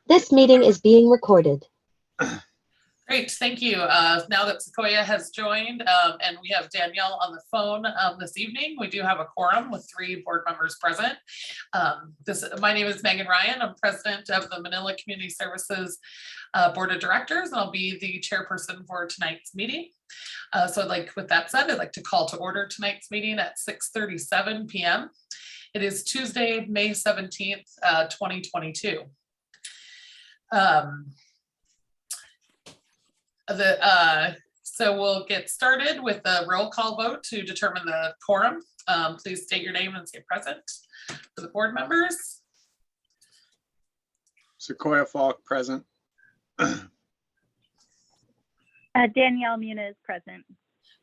This meeting is being recorded. Great, thank you. Now that Sequoia has joined and we have Danielle on the phone this evening, we do have a quorum with 3 board members present. My name is Megan Ryan. I'm president of the Manila Community Services Board of Directors, and I'll be the chairperson for tonight's meeting. So with that said, I'd like to call to order tonight's meeting at 6:37 p.m. It is Tuesday, May 17th, 2022. So we'll get started with the roll call vote to determine the quorum. Please state your name and say present for the board members. Sequoia Falk, present. Danielle Muniz, present.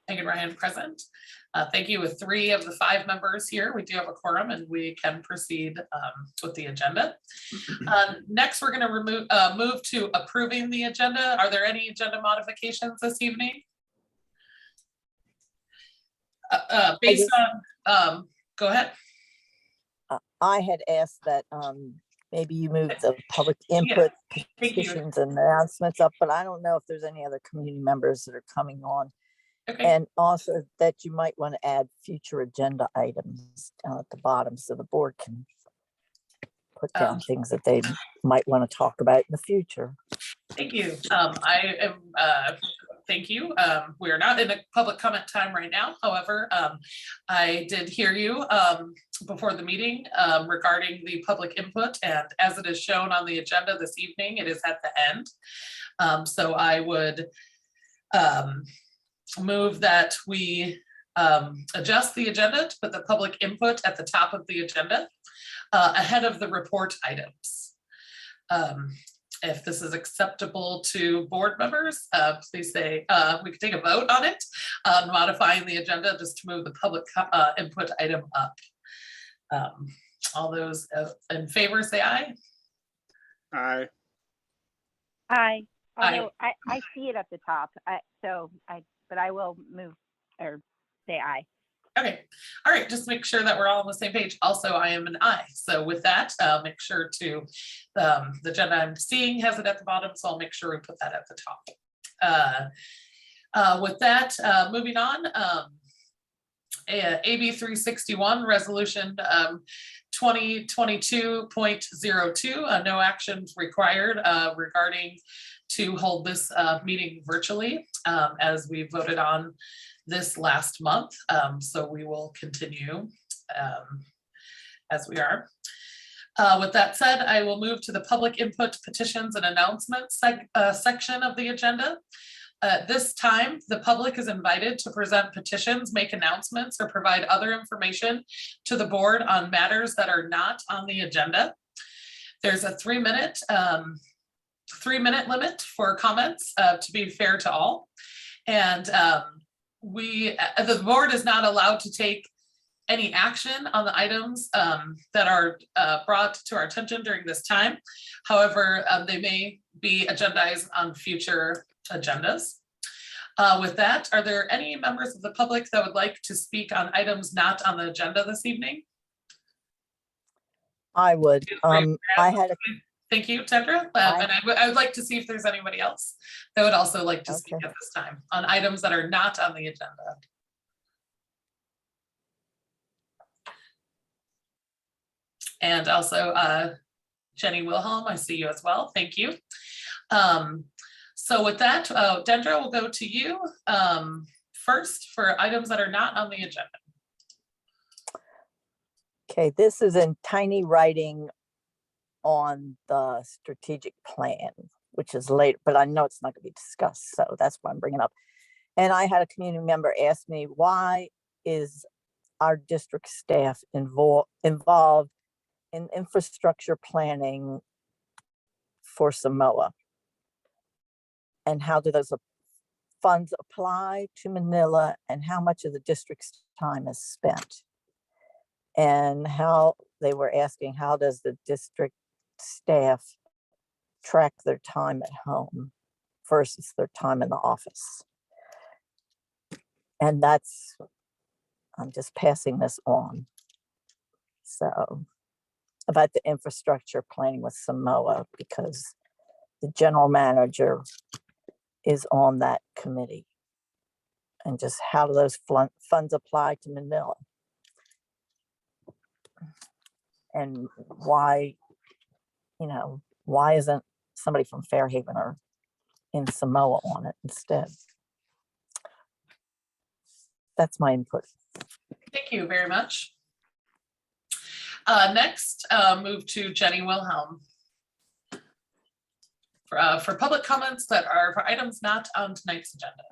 Megan Ryan, present. Thank you. With 3 of the 5 members here, we do have a quorum and we can proceed with the agenda. Next, we're going to move to approving the agenda. Are there any agenda modifications this evening? Based on, go ahead. I had asked that maybe you move the public input petitions and announcements up, but I don't know if there's any other community members that are coming on. Okay. And also that you might want to add future agenda items down at the bottom so the board can put down things that they might want to talk about in the future. Thank you. Thank you. We are not in a public comment time right now. However, I did hear you before the meeting regarding the public input, and as it is shown on the agenda this evening, it is at the end. So I would move that we adjust the agenda to put the public input at the top of the agenda ahead of the report items. If this is acceptable to board members, please say we can take a vote on it, modifying the agenda just to move the public input item up. All those in favor say aye. Aye. Aye. Although I see it at the top, but I will move or say aye. Okay. All right. Just make sure that we're all on the same page. Also, I am an aye. So with that, make sure to the agenda I'm seeing has it at the bottom. So I'll make sure we put that at the top. With that, moving on, AB 361 resolution 2022.02, no actions required regarding to hold this meeting virtually as we voted on this last month. So we will continue as we are. With that said, I will move to the public input petitions and announcements section of the agenda. This time, the public is invited to present petitions, make announcements, or provide other information to the board on matters that are not on the agenda. There's a 3-minute limit for comments to be fair to all. And the board is not allowed to take any action on the items that are brought to our attention during this time. However, they may be agendized on future agendas. With that, are there any members of the public that would like to speak on items not on the agenda this evening? I would. Thank you, Tendra. And I would like to see if there's anybody else that would also like to speak at this time on items that are not on the agenda. And also Jenny Wilhelm, I see you as well. Thank you. So with that, Dendra, we'll go to you first for items that are not on the agenda. Okay, this is in tiny writing on the strategic plan, which is late, but I know it's not going to be discussed, so that's why I'm bringing it up. And I had a community member ask me, why is our district staff involved in infrastructure planning for Samoa? And how do those funds apply to Manila, and how much of the district's time is spent? And how they were asking, how does the district staff track their time at home versus their time in the office? And I'm just passing this on. So about the infrastructure planning with Samoa, because the general manager is on that committee. And just how do those funds apply to Manila? And why, why isn't somebody from Fairhaven or in Samoa on it instead? That's my input. Thank you very much. Next, move to Jenny Wilhelm for public comments that are for items not on tonight's agenda.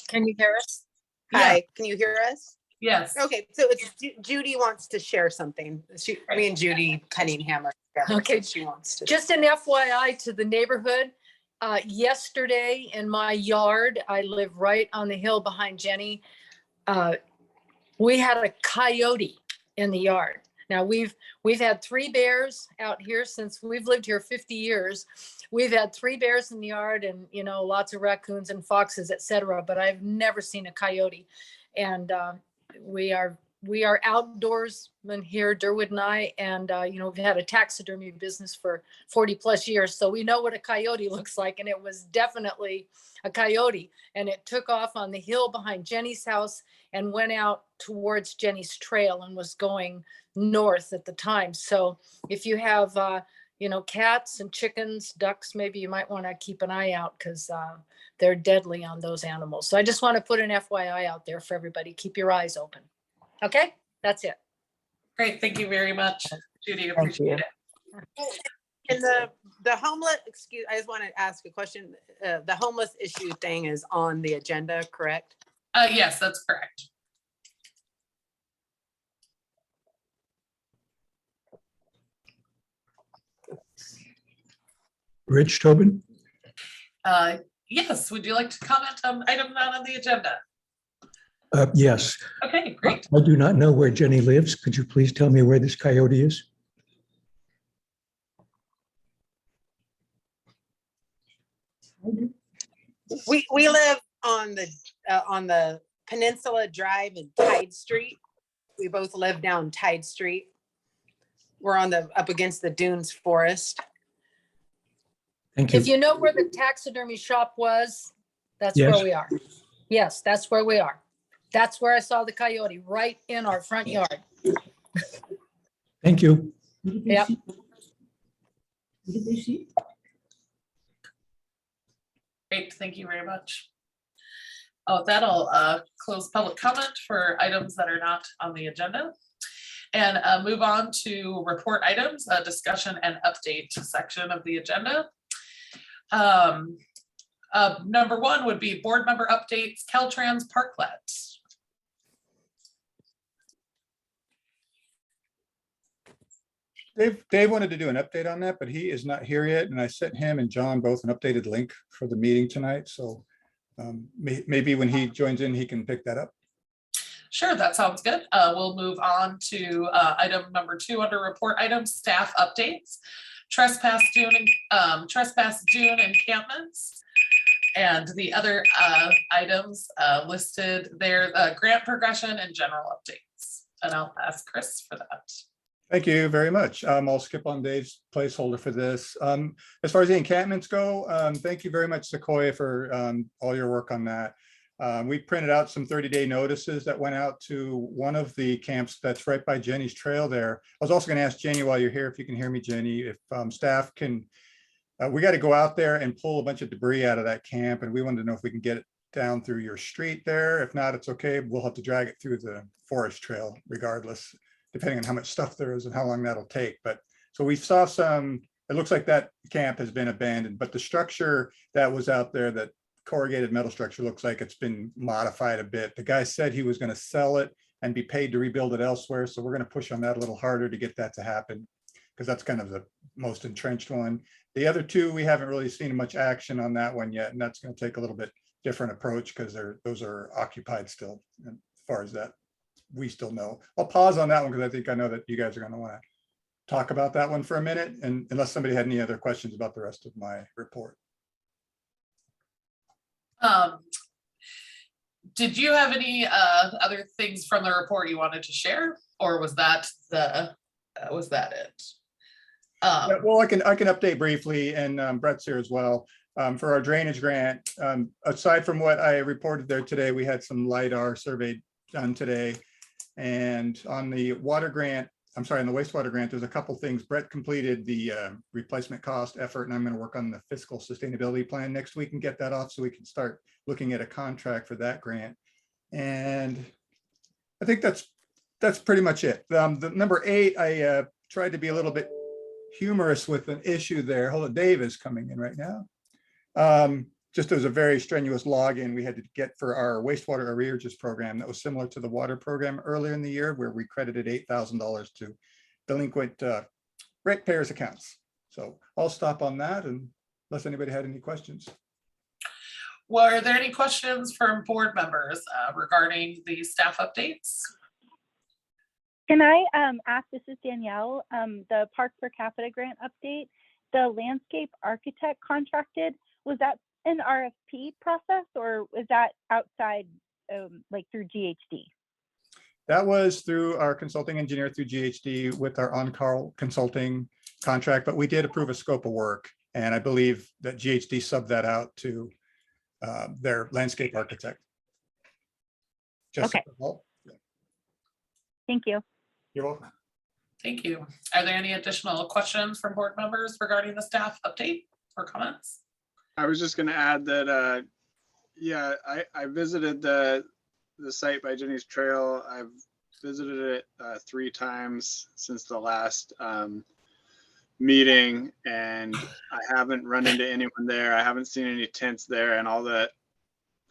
Can you hear us? Yeah. Hi, can you hear us? Yes. Okay, so it's Judy wants to share something. Me and Judy Cunningham are together. Okay. She wants to. Just an FYI to the neighborhood. Yesterday in my yard, I live right on the hill behind Jenny. We had a coyote in the yard. Now we've had 3 bears out here since we've lived here 50 years. We've had 3 bears in the yard and, lots of raccoons and foxes, etc. But I've never seen a coyote. And we are outdoorsmen here, Durwood and I, and we've had a taxidermy business for 40 plus years. So we know what a coyote looks like. And it was definitely a coyote. And it took off on the hill behind Jenny's house and went out towards Jenny's trail and was going north at the time. So if you have, cats and chickens, ducks, maybe you might want to keep an eye out because they're deadly on those animals. So I just want to put an FYI out there for everybody. Keep your eyes open. Okay, that's it. Great. Thank you very much, Judy. Thank Appreciate you. it. And the homeless, I just want to ask a question. The homeless issue thing is on the agenda, correct? Yes, that's correct. Rich Tobin? Yes, would you like to comment on item not on the agenda? Yes. Okay, great. I do not know where Jenny lives. Could you please tell me where this coyote is? We live on the Peninsula Drive and Tide Street. We both live down Tide Street. We're up against the Dunes Forest. Thank you. If you know where the taxidermy shop was, that's Yes. where we are. Yes, that's where we are. That's where I saw the coyote, right in our front yard. Thank you. Yep. Great, thank you very much. Oh, that'll close public comment for items that are not on the agenda. And move on to report items, discussion and update section of the agenda. Number 1 would be board member updates, Caltrans Parklet. Dave wanted to do an update on that, but he is not here yet. And I sent him and John both an updated link for the meeting tonight. So maybe when he joins in, he can pick that up. Sure, that sounds good. We'll move on to item number 2 under report items, staff updates, Trespass, Dune, Encampments, and the other items listed there, grant progression and general updates. And I'll ask Chris for that. Thank you very much. I'll skip on Dave's placeholder for this. As far as the encampments go, thank you very much, Sequoia, for all your work on that. We printed out some 30-day notices that went out to one of the camps that's right by Jenny's trail there. I was also going to ask Jenny while you're here, if you can hear me, Jenny, if staff can, we got to go out there and pull a bunch of debris out of that camp. And we wanted to know if we can get it down through your street there. If not, it's okay. We'll have to drag it through the forest trail regardless, depending on how much stuff there is and how long that'll take. But so we saw some, it looks like that camp has been abandoned, but the structure that was out there, that corrugated metal structure, looks like it's been modified a bit. The guy said he was going to sell it and be paid to rebuild it elsewhere. So we're going to push on that a little harder to get that to happen, because that's kind of the most entrenched one. The other 2, we haven't really seen much action on that one yet. And that's going to take a little bit different approach because those are occupied still. And as far as that, we still know. I'll pause on that one because I know that you guys are going to want to talk about that one for a minute, and unless somebody had any other questions about the rest of my report. Did you have any other things from the report you wanted to share, or was that it? Yeah, well, I can update briefly, and Brett's here as well. For our drainage grant, aside from what I reported there today, we had some LiDAR survey done today. And on the water grant, I'm sorry, on the wastewater grant, there's a couple things. Brett completed the replacement cost effort, and I'm going to work on the fiscal sustainability plan next week and get that off so we can start looking at a contract for that grant. And I think that's pretty much it. The number 8, I tried to be a little bit humorous with an issue there. Hold on, Dave is coming in right now. Just as a very strenuous login we had to get for our wastewater arrearages program that was similar to the water program earlier in the year, where we credited $8,000 to delinquent ratepayers accounts. So I'll stop on that unless anybody had any questions. Were there any questions from board members regarding the staff updates? Can I ask, this is Danielle, the Park per capita grant update, the landscape architect contracted, was that an RFP process or was that outside, like through GHD? That was through our consulting engineer through GHD with our on-call consulting contract, but we did approve a scope of work. And I believe that GHD subbed that out to their landscape architect. Okay. Thank you. You're welcome. Thank you. Are there any additional questions from board members regarding the staff update or comments? I was just going to add that, yeah, I visited the site by Jenny's Trail. I've visited it 3 times since the last meeting, and I haven't run into anyone there. I haven't seen any tents there, and all the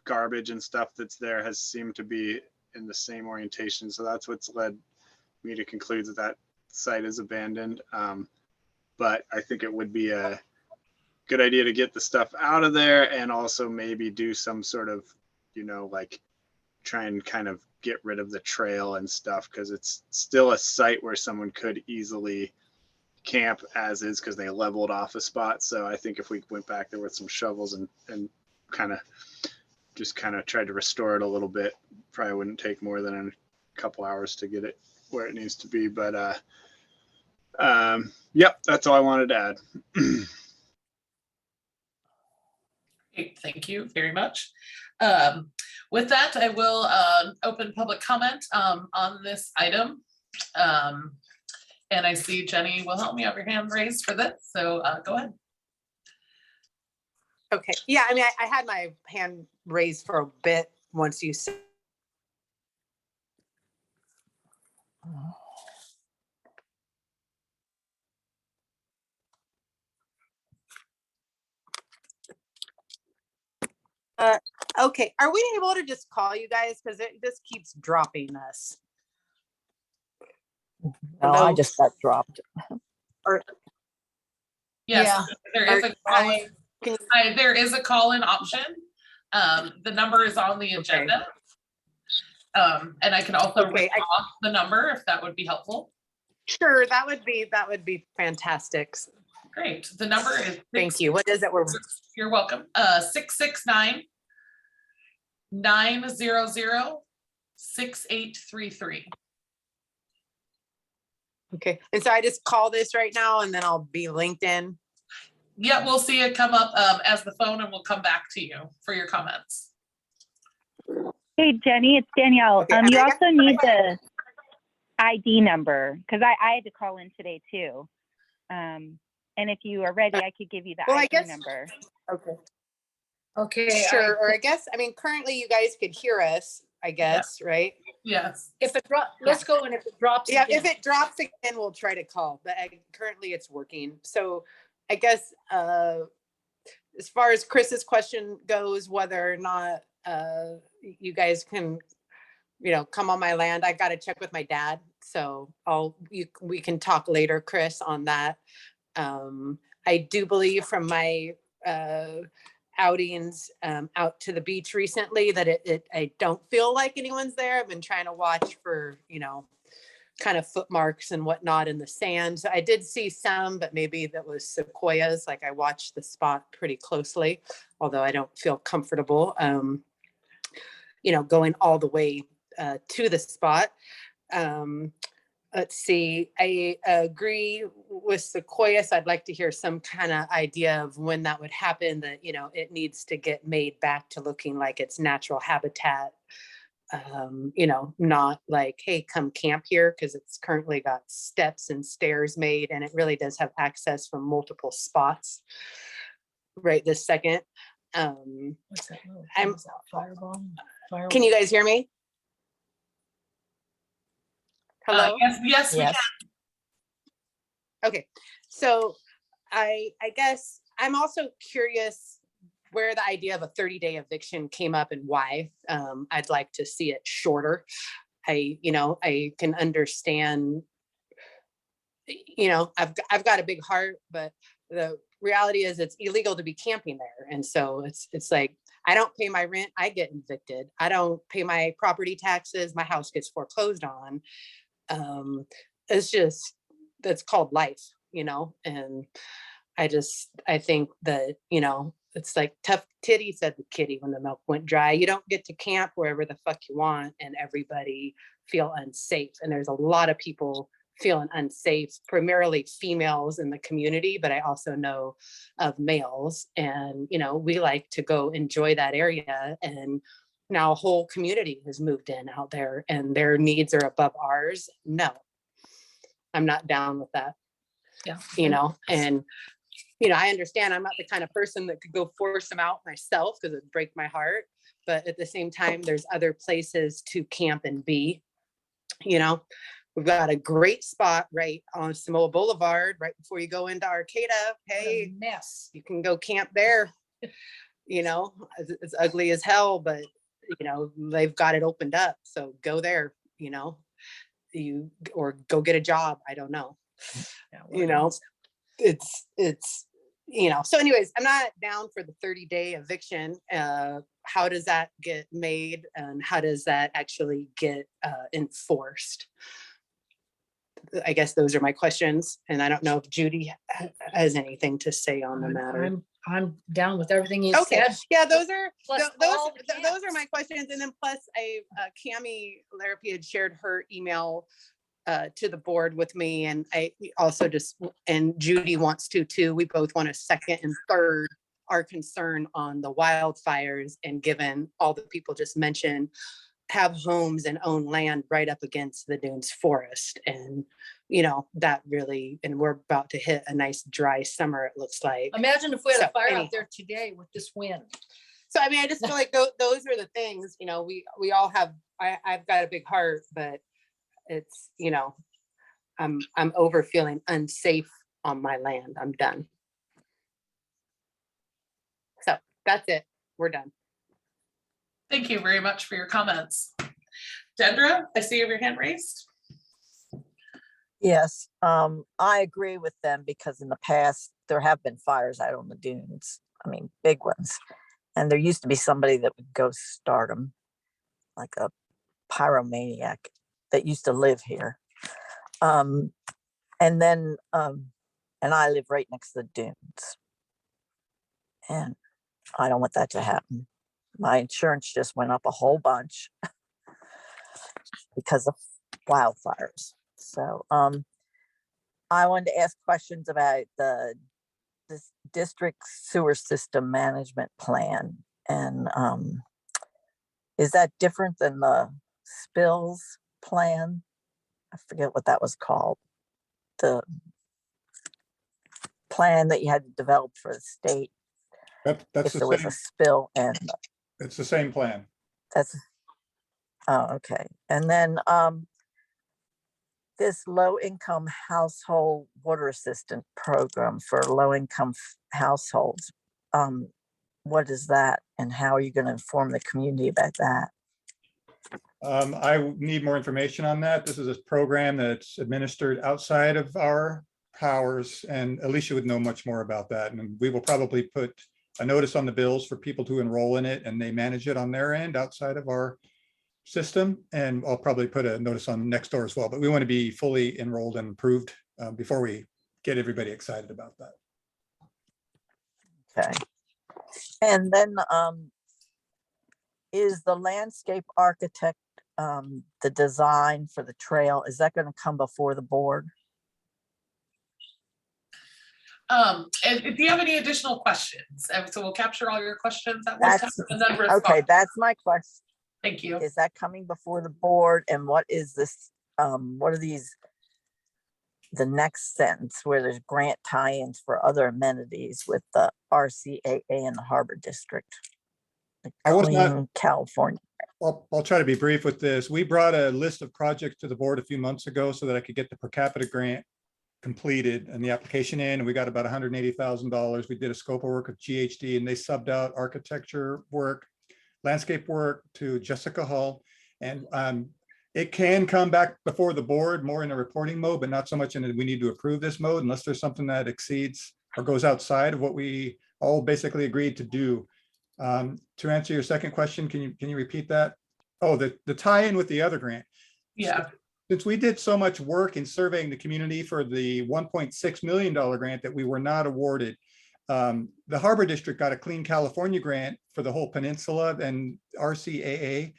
garbage and stuff that's there has seemed to be in the same orientation. So that's what's led me to conclude that that site is abandoned. But I think it would be a good idea to get the stuff out of there and also maybe do some sort of, you know, like try and kind of get rid of the trail and stuff, because it's still a site where someone could easily camp as is, because they leveled off a spot. So I think if we went back there with some shovels and kind of tried to restore it a little bit, probably wouldn't take more than a couple hours to get it where it needs to be. But yep, that's all I wanted to add. Thank you very much. With that, I will open public comment on this item. And I see Jenny will help me. Have your hand raised for this, so go ahead. Okay, yeah, I mean, I had my hand raised for a bit once you said. Okay, are we able to just call you guys, because it just keeps dropping us? No, I just got dropped. Or Yes, yeah. there is a call. There is a call-in option. The number is on the agenda. Okay. And I can also read off the number if that would be helpful. Sure, that would be fantastic. Great. The number is. Thank you. What is it? You're welcome. 669-900-6833. Okay, and so I just call this right now and then I'll be linked in. Yeah, we'll see it come up as the phone, and we'll come back to you for your comments. Hey, Jenny, it's Danielle. Okay, you also need the ID number, because I had to call in today too. And if you are ready, I could give you the ID number. Okay. Okay. Sure. Or I guess, I mean, currently you guys could hear us, I guess, right? Yes. If it drops, let's go, and if it drops again, if it drops again, we'll try to call, but currently it's working. So I guess as far as Chris's question goes, whether or not you guys can, you know, come on my land, I got to check with my dad. So we can talk later, Chris, on that. I do believe from my outings out to the beach recently that I don't feel like anyone's there. I've been trying to watch for, you know, kind of footmarks and whatnot in the sand. So I did see some, but maybe that was sequoias. Like I watched the spot pretty closely, although I don't feel comfortable, going all the way to the spot. Let's see, I agree with sequoias. I'd like to hear some kind of idea of when that would happen, that, it needs to get made back to looking like its natural habitat. Not like, hey, come camp here, because it's currently got steps and stairs made, and it really does have access from multiple spots right this second. What's that? Fireball? Can you guys hear me? Hello? Yes, we Yes. can. Okay, so I guess I'm also curious where the idea of a 30-day eviction came up and why. I'd like to see it shorter. I can understand, I've got a big heart, but the reality is it's illegal to be camping there. And so it's like, I don't pay my rent, I get evicted. I don't pay my property taxes, my house gets foreclosed on. That's called life, and I think that, it's like tough titty, said the kitty when the milk went dry. You don't get to camp wherever the fuck you want and everybody feel unsafe. And there's a lot of people feeling unsafe, primarily females in the community, but I also know of males, and, we like to go enjoy that area. And now a whole community has moved in out there and their needs are above ours. No, I'm not down with that. Yeah. And I understand I'm not the kind of person that could go force them out myself, because it'd break my heart. But at the same time, there's other places to camp and be. We've got a great spot right on Samoa Boulevard, right before you go into Arcata. Hey, Mess. you can go camp there. It's ugly as hell, but they've got it opened up. So go there, or go get a job. I don't know. So anyways, I'm not down for the 30-day eviction. How does that get made, and how does that actually get enforced? I guess those are my questions, and I don't know if Judy has anything to say on the matter. I'm down with everything you Okay, said. yeah, those are Plus those all the those are camps. my questions, and then plus Cami Larrapie had shared her email to the board with me, and I also and Judy wants to too. We both want to second and third our concern on the wildfires, and given all the people just mentioned, have homes and own land right up against the Dunes forest. And, that really, and we're about to hit a nice dry summer, it looks like. Imagine if we had a So, fire anyhow. out there today with this wind. So, I just feel like those are the things, we all have, I've got a big heart, but it's, I'm over feeling unsafe on my land. I'm done. So that's it. We're done. Thank you very much for your comments. Dendra, I see you have your hand raised. Yes, I agree with them, because in the past, there have been fires out on the dunes. I mean, big ones. And there used to be somebody that would go start them, like a pyromaniac that used to live here. And I live right next to the dunes. And I don't want that to happen. My insurance just went up a whole bunch because of wildfires. So I wanted to ask questions about this district sewer system management plan. And is that different than the spills plan? I forget what that was called. The plan that you had to develop for the state That's if the there was a same, spill, and it's the same plan. that's, oh, okay. And then this low-income household water assistant program for low-income households. What is that, and how are you going to inform the community about that? I need more information on that. This is a program that's administered outside of our powers, and Alicia would know much more about that. And we will probably put a notice on the bills for people to enroll in it, and they manage it on their end outside of our system, and I'll probably put a notice on next door as well, but we want to be fully enrolled and approved before we get everybody excited about that. Okay. And then is the landscape architect, the design for the trail, is that going to come before the board? And if you have any additional questions, so we'll capture all your questions at one time and then respond. Okay, that's my question. Thank you. Is that coming before the board? And what is this, what are these, the next sentence where there's grant tie-ins for other amenities with the RCAA and the Harbor District? I was not- Clean California. I'll try to be brief with this. We brought a list of projects to the board a few months ago so that I could get the per capita grant completed and the application in, and we got about $180,000. We did a scope of work with GHD, and they subbed out architecture work, landscape work to Jessica Hull. And it can come back before the board more in a reporting mode, but not so much in a we need to approve this mode unless there's something that exceeds or goes outside of what we all basically agreed to do. To answer your second question, can you repeat that? Oh, the tie-in with the other grant. Yeah. Since we did so much work in surveying the community for the $1.6 million grant that we were not awarded, the Harbor District got a Clean California grant for the whole peninsula, and RCAA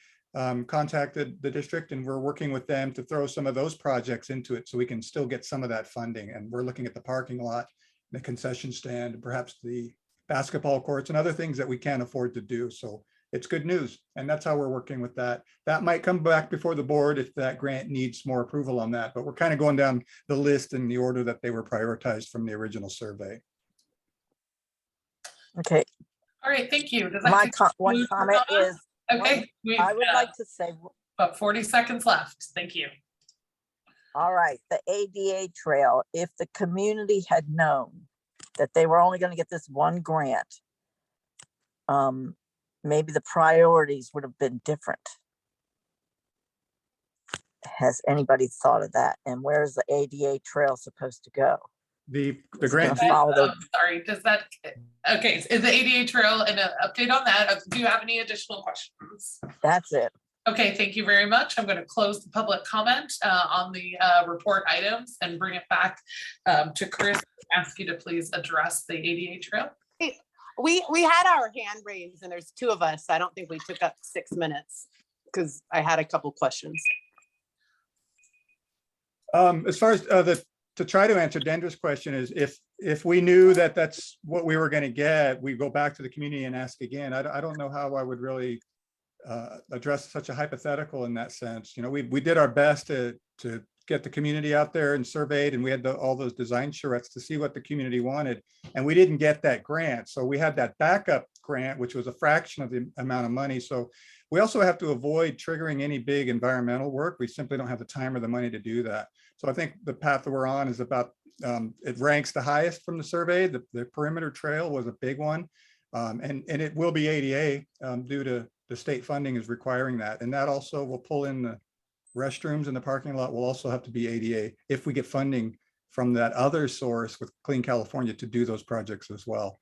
contacted the district, and we're working with them to throw some of those projects into it so we can still get some of that funding. And we're looking at the parking lot, the concession stand, and perhaps the basketball courts and other things that we can't afford to do. So it's good news. And that's how we're working with that. That might come back before the board if that grant needs more approval on that, but we're kind of going down the list in the order that they were prioritized from the original survey. Okay. All right, thank you. Does My that one conclude your comment comments? is, Okay, we've I would like to say, about 40 seconds left. Thank you. all right, the ADA trail, if the community had known that they were only going to get this one grant, maybe the priorities would have been different. Has anybody thought of that? And where's the ADA trail supposed to go? The Is it grant, gonna follow the- Sorry, does that, okay, is the ADA trail and an update on that? Do you have any additional questions? That's it. Okay, thank you very much. I'm going to close the public comment on the report items and bring it back to Chris. Ask you to please address the ADA trail. We had our hand raised and there's two of us. I don't think we took up 6 minutes because I had a couple questions. as far as to try to answer Dendra's question is if we knew that that's what we were going to get, we go back to the community and ask again. I don't know how I would really address such a hypothetical in that sense. You know, we did our best to get the community out there and surveyed, and we had all those design charrettes to see what the community wanted, and we didn't get that grant. So we had that backup grant, which was a fraction of the amount of money. So we also have to avoid triggering any big environmental work. We simply don't have the time or the money to do that. So I think the path that we're on is about, it ranks the highest from the survey. The perimeter trail was a big one. And it will be ADA due to the state funding is requiring that. And that also will pull in the restrooms in the parking lot will also have to be ADA if we get funding from that other source with Clean California to do those projects as well.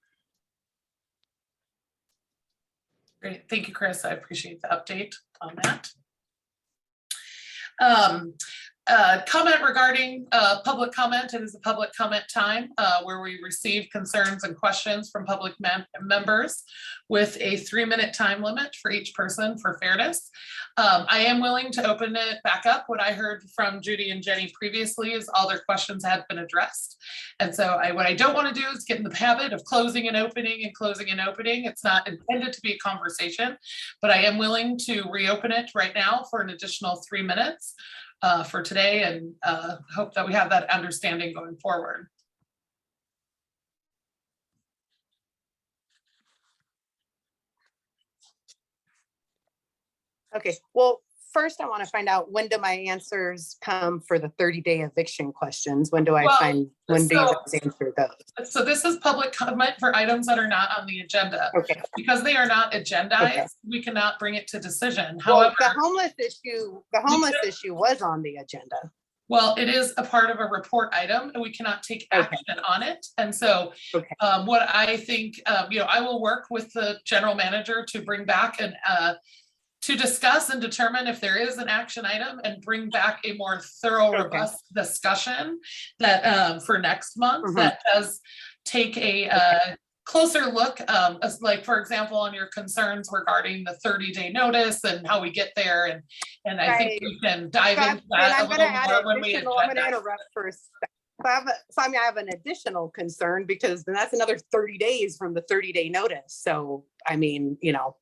Great, thank you, Chris. I appreciate the update on that. Comment regarding public comment. It is a public comment time where we receive concerns and questions from public members with a 3-minute time limit for each person for fairness. I am willing to open it back up. What I heard from Judy and Jenny previously is all their questions had been addressed. And so what I don't want to do is get in the habit of closing and opening and closing and opening. It's not intended to be a conversation, but I am willing to reopen it right now for an additional 3 minutes. For today, and hope that we have that understanding going forward. Okay, well, first I want to find out, when do my answers come for the 30-day eviction questions? When do I when do you guys answer those? So this is public comment for items that are not on the agenda. Okay. Because they are not agendized, Okay. We cannot bring it to decision. Well, However, the homeless issue was on the agenda. well, it is a part of a report item and we cannot take action on it. And so what I think, I will work with the general manager to bring back and to discuss and determine if there is an action item and bring back a more thorough, Okay. robust discussion that, for next month, Mhm. that does take a, closer look, as like, for example, on your concerns regarding the 30-day notice and how we get there. And I think Right. we can dive So into that a I'm gonna little add more when we additional, I'm gonna agenda. interrupt for a sec. I have an additional concern because then that's another 30 days from the 30-day notice. So, I mean, you know,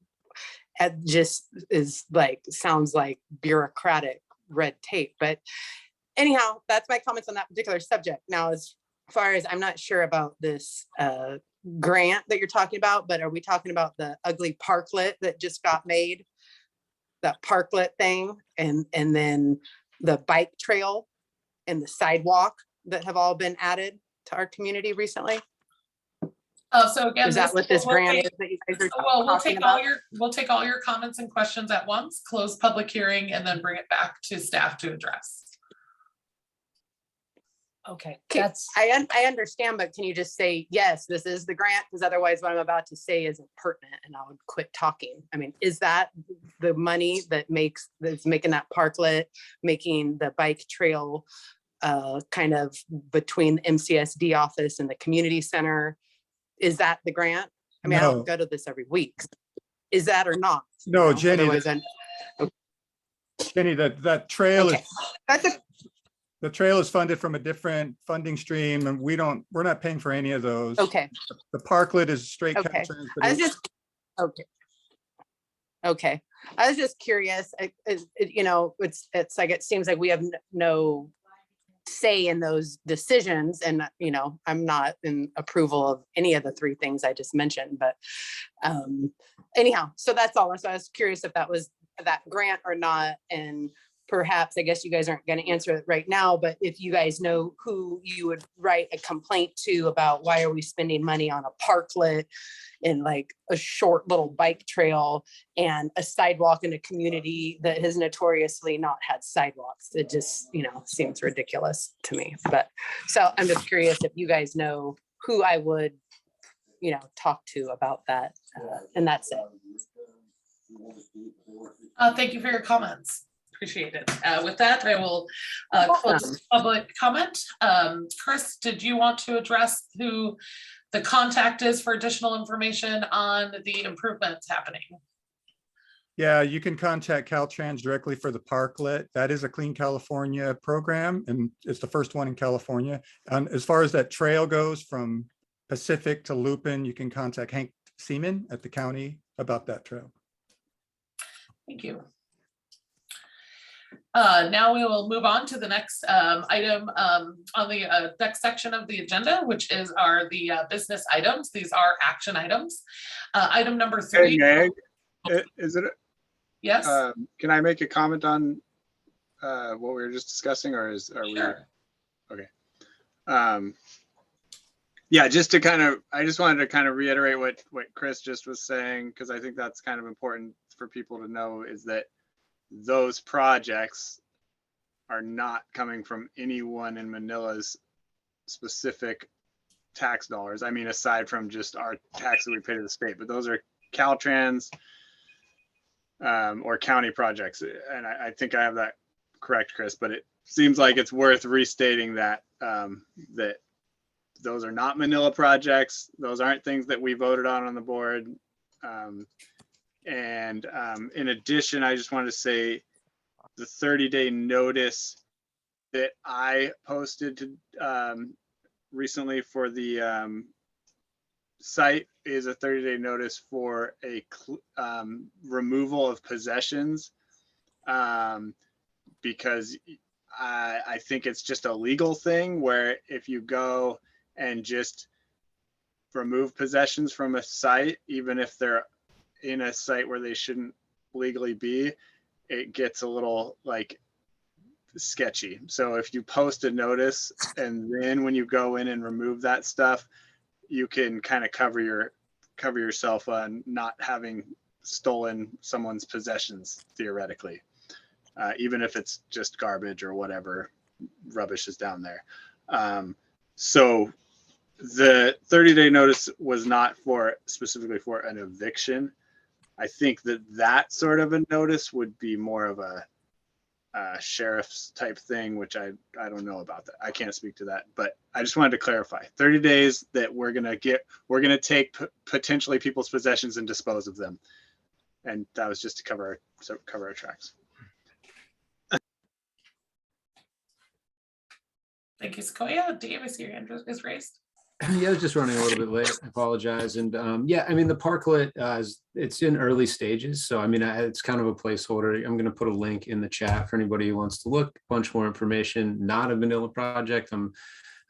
it just is like, sounds like bureaucratic red tape. But anyhow, that's my comments on that particular subject. Now, as far as, I'm not sure about this grant that you're talking about, but are we talking about the ugly parklet that just got made? That parklet thing, and then the bike trail and the sidewalk that have all been added to our community recently? So again, Is that what this grant is that you guys are well, talking about? we'll take all your comments and questions at once, close public hearing, and then bring it back to staff to address. Okay, Okay, that's, I understand, but can you just say, yes, this is the grant? Because otherwise what I'm about to say isn't pertinent and I would quit talking. I mean, is that the money that's making that parklet, making the bike trail kind of between the MCSD office and the community center? Is that the grant? I mean, I No. don't go to this every week. Is that or not? No, You know, Jenny, otherwise Jenny, that trail okay. is, That's a, the trail is funded from a different funding stream, and we're not paying for any of those. okay. The parklet is straight Okay. Caltrans, but I was it- just, okay. Okay, I was just curious, you know, it's like, it seems like we have no say in those decisions, and, you know, I'm not in approval of any of the three things I just mentioned, but anyhow, so that's all. So I was curious if that was that grant or not, and perhaps, I guess you guys aren't going to answer it right now, but if you guys know who you would write a complaint to about why are we spending money on a parklet and like a short little bike trail and a sidewalk in a community that has notoriously not had sidewalks. It just, you know, seems ridiculous to me. But so I'm just curious if you guys know who I would, you know, talk to about that. And that's it. Thank you for your comments. Appreciate it. With that, I will close public comment. Chris, did you want to address who the contact is for additional information on the improvements happening? Yeah, you can contact Caltrans directly for the parklet. That is a Clean California program, and it's the first one in California. And as far as that trail goes from Pacific to Lupin, you can contact Hank Seaman at the county about that trail. Thank you. Now we will move on to the next item on the next section of the agenda, which is the business items. These are action items. Item number 3. Hey, Meg, is it? Yes. Can I make a comment on what we were just discussing, or are Sure. we? Okay. Yeah, I just wanted to kind of reiterate what Chris just was saying, because I think that's kind of important for people to know, is that those projects are not coming from anyone in Manila's specific tax dollars. I mean, aside from just our tax that we pay to the state, but those are Caltrans or county projects. And I think I have that correct, Chris, but it seems like it's worth restating that that those are not Manila projects. Those aren't things that we voted on the board. And in addition, I just wanted to say the 30-day notice that I posted to, recently for the site is a 30-day notice for a removal of possessions, because I think it's just a legal thing where if you go and just remove possessions from a site, even if they're in a site where they shouldn't legally be, it gets a little like sketchy. So if you post a notice and then when you go in and remove that stuff, you can kind of cover yourself on not having stolen someone's possessions theoretically, even if it's just garbage or whatever rubbish is down there. So the 30-day notice was not specifically for an eviction. I think that sort of a notice would be more of a sheriff's type thing, which I don't know about that. I can't speak to that, but I just wanted to clarify 30 days that we're going to take potentially people's possessions and dispose of them. And that was just to cover our tracks. Thank you, Sequoia. Dave, I see your hand is raised. Yeah, I was just running a little bit late. I apologize. And yeah, I mean, the Parklet, it's in early stages. So, I mean, it's kind of a placeholder. I'm going to put a link in the chat for anybody who wants to look. A bunch more information, not a vanilla project.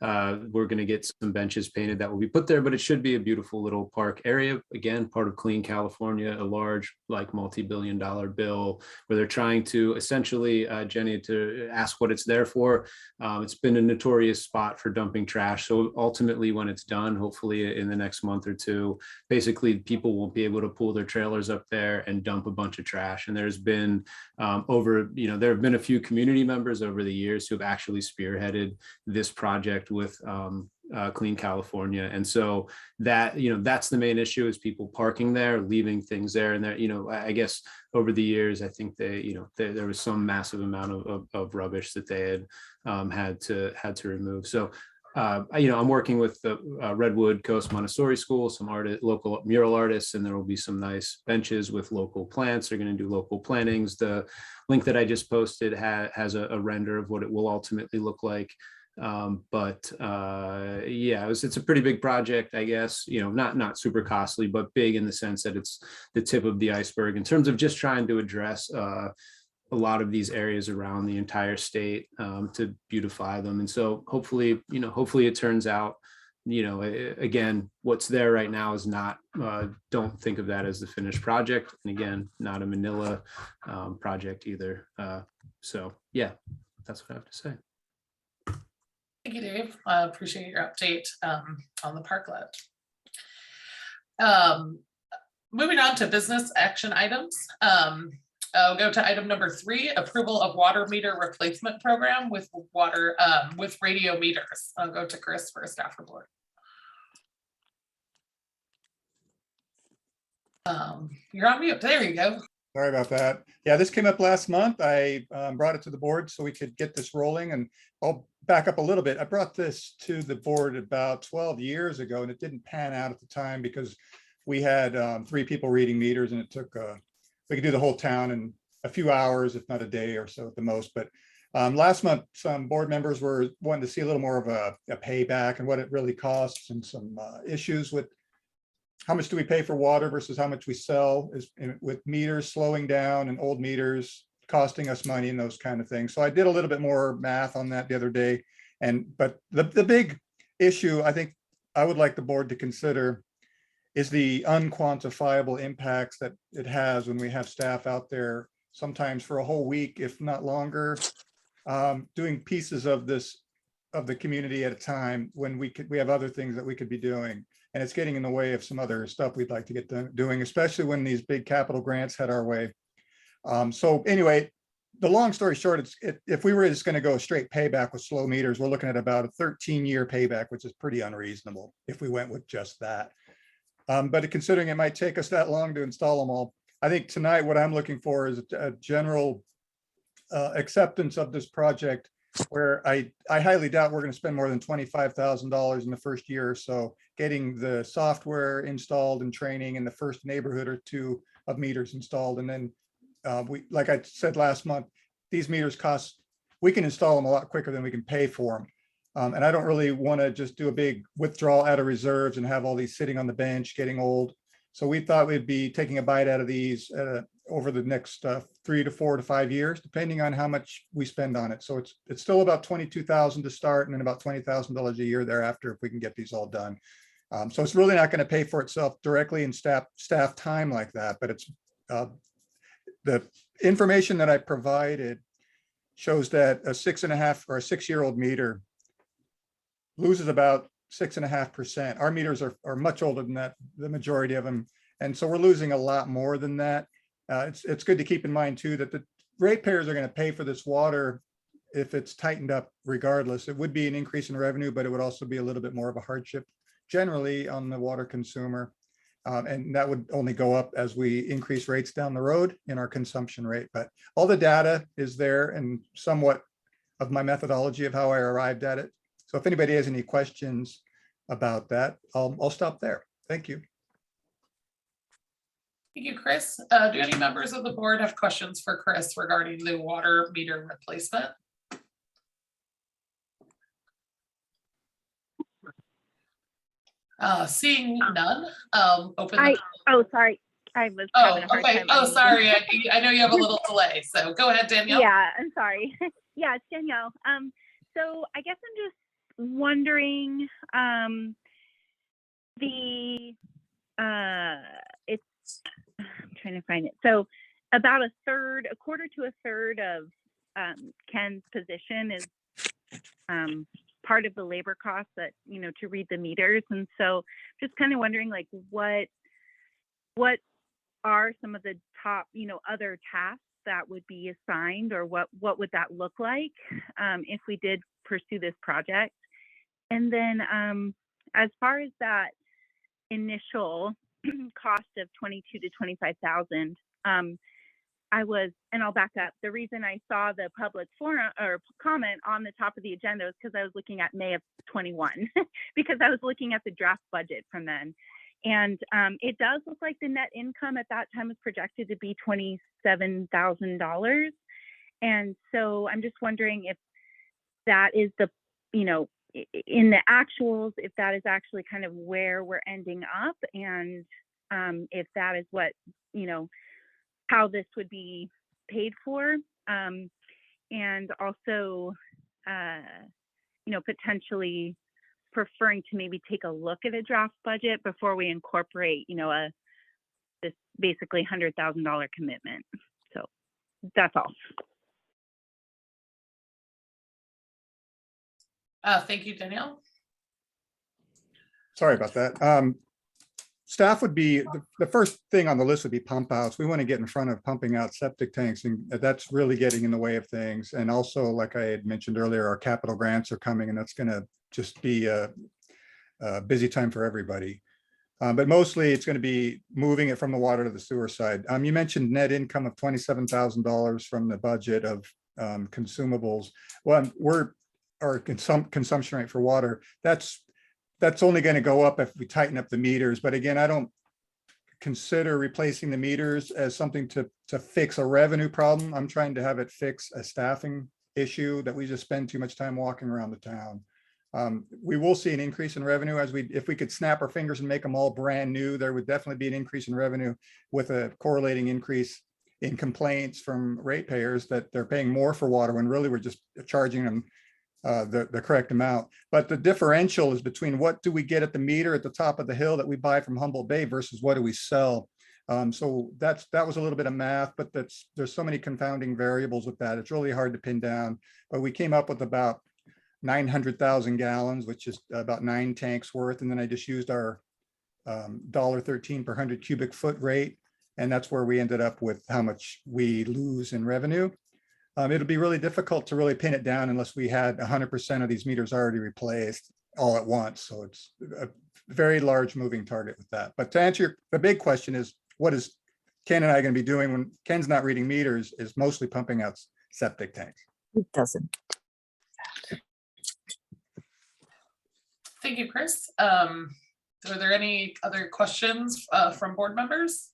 We're going to get some benches painted that will be put there, but it should be a beautiful little park area. Again, part of Clean California, a large, like multi-billion-dollar bill where they're trying to essentially, Jenny, to ask what it's there for. It's been a notorious spot for dumping trash. So ultimately, when it's done, hopefully in the next month or two, basically people won't be able to pull their trailers up there and dump a bunch of trash. And there's been there have been a few community members over the years who have actually spearheaded this project with Clean California. And so that, that's the main issue, is people parking there, leaving things there. And there, I guess over the years, I think there was some massive amount of rubbish that they had to remove. So I'm working with the Redwood Coast Montessori School, some local mural artists, and there will be some nice benches with local plants. They're going to do local plantings. The link that I just posted has a render of what it will ultimately look like. Yeah, it's a pretty big project, I guess, not super costly, but big in the sense that it's the tip of the iceberg in terms of just trying to address a lot of these areas around the entire state to beautify them. And so hopefully it turns out, again, what's there right now is not, don't think of that as the finished project. And again, not a Manila project either. So yeah, that's what I have to say. Thank you, Dave. I appreciate your update on the Parklet. Moving on to business action items. I'll go to item number 3, approval of water meter replacement program with radio meters. I'll go to Chris for a staff report. You're on mute. There you go. Sorry about that. Yeah, this came up last month. I brought it to the board so we could get this rolling, and I'll back up a little bit. I brought this to the board about 12 years ago, and it didn't pan out at the time because we had 3 people reading meters, and it took, we could do the whole town in a few hours, if not a day or so at the most. But last month, some board members were wanting to see a little more of a payback and what it really costs, and some issues with how much do we pay for water versus how much we sell, with meters slowing down and old meters costing us money and those kind of things. So I did a little bit more math on that the other day. But the big issue I think I would like the board to consider is the unquantifiable impacts that it has when we have staff out there, sometimes for a whole week, if not longer, doing pieces of the community at a time, when we have other things that we could be doing. And it's getting in the way of some other stuff we'd like to get doing, especially when these big capital grants head our way. So anyway, the long story short, if we were just going to go straight payback with slow meters, we're looking at about a 13-year payback, which is pretty unreasonable if we went with just that. But considering it might take us that long to install them all, I think tonight what I'm looking for is a general acceptance of this project, where I highly doubt we're going to spend more than $25,000 in the first year or so getting the software installed and training in the first neighborhood or 2 of meters installed. And then like I said last month, these meters we can install them a lot quicker than we can pay for them. And I don't really want to just do a big withdrawal out of reserves and have all these sitting on the bench getting old. So we thought we'd be taking a bite out of these over the next 3 to 4 to 5 years, depending on how much we spend on it. So it's still about $22,000 to start, and then about $20,000 a year thereafter if we can get these all done. So it's really not going to pay for itself directly in staff time like that, but it's the information that I provided shows that a 6.5 or a 6-year-old meter loses about 6.5%. Our meters are much older than that, the majority of them. And so we're losing a lot more than that. It's good to keep in mind too, that the ratepayers are going to pay for this water if it's tightened up regardless. It would be an increase in revenue, but it would also be a little bit more of a hardship generally on the water consumer. And that would only go up as we increase rates down the road in our consumption rate. But all the data is there and somewhat of my methodology of how I arrived at it. So if anybody has any questions about that, I'll stop there. Thank you. Thank you, Chris. Do any members of the board have questions for Chris regarding the water meter replacement? Seeing none, open. Sorry. I was having a hard Okay. time. Oh, unmuting. sorry. I know you have a little delay, so go ahead, Danielle. Yeah, I'm sorry. Yeah, it's Danielle. So I guess I'm just wondering, it's, I'm trying to find it. So about a quarter to a third of Ken's position is part of the labor cost that, to read the meters. And so just kind of wondering, like, what are some of the top, other tasks that would be assigned, or what would that look like if we did pursue this project? And then as far as that initial cost of 22 to 25,000, and I'll back up. The reason I saw the public forum or comment on the top of the agenda was because I was looking at May of 21, because I was looking at the draft budget from then. And it does look like the net income at that time was projected to be $27,000. And so I'm just wondering if that is the, in the actuals, if that is actually kind of where we're ending up, and if that is what, how this would be paid for. And also, potentially preferring to maybe take a look at a draft budget before we incorporate, this basically $100,000 commitment. So that's all. Thank you, Danielle. Sorry about that. Staff would be, the first thing on the list would be pump outs. We want to get in front of pumping out septic tanks, and that's really getting in the way of things. And also, like I had mentioned earlier, our capital grants are coming, and that's going to just be a busy time for everybody. But mostly it's going to be moving it from the water to the sewer side. You mentioned net income of $27,000 from the budget of consumables. Well, our consumption rate for water, that's only going to go up if we tighten up the meters. But again, I don't consider replacing the meters as something to fix a revenue problem. I'm trying to have it fix a staffing issue that we just spend too much time walking around the town. We will see an increase in revenue if we could snap our fingers and make them all brand new. There would definitely be an increase in revenue with a correlating increase in complaints from ratepayers that they're paying more for water when really we're just charging them the correct amount. But the differential is between what do we get at the meter at the top of the hill that we buy from Humboldt Bay versus what do we sell. So that was a little bit of math, but there's so many confounding variables with that. It's really hard to pin down. But we came up with about 900,000 gallons, which is about 9 tanks worth. And then I just used our $1.13 per 100 cubic foot rate. And that's where we ended up with how much we lose in revenue. It'll be really difficult to really pin it down unless we had 100% of these meters already replaced all at once. So it's a very large moving target with that. But to answer the big question is, what is Ken and I going to be doing when Ken's not reading meters is mostly pumping out septic tanks. It doesn't. Thank you, Chris. Are there any other questions from board members?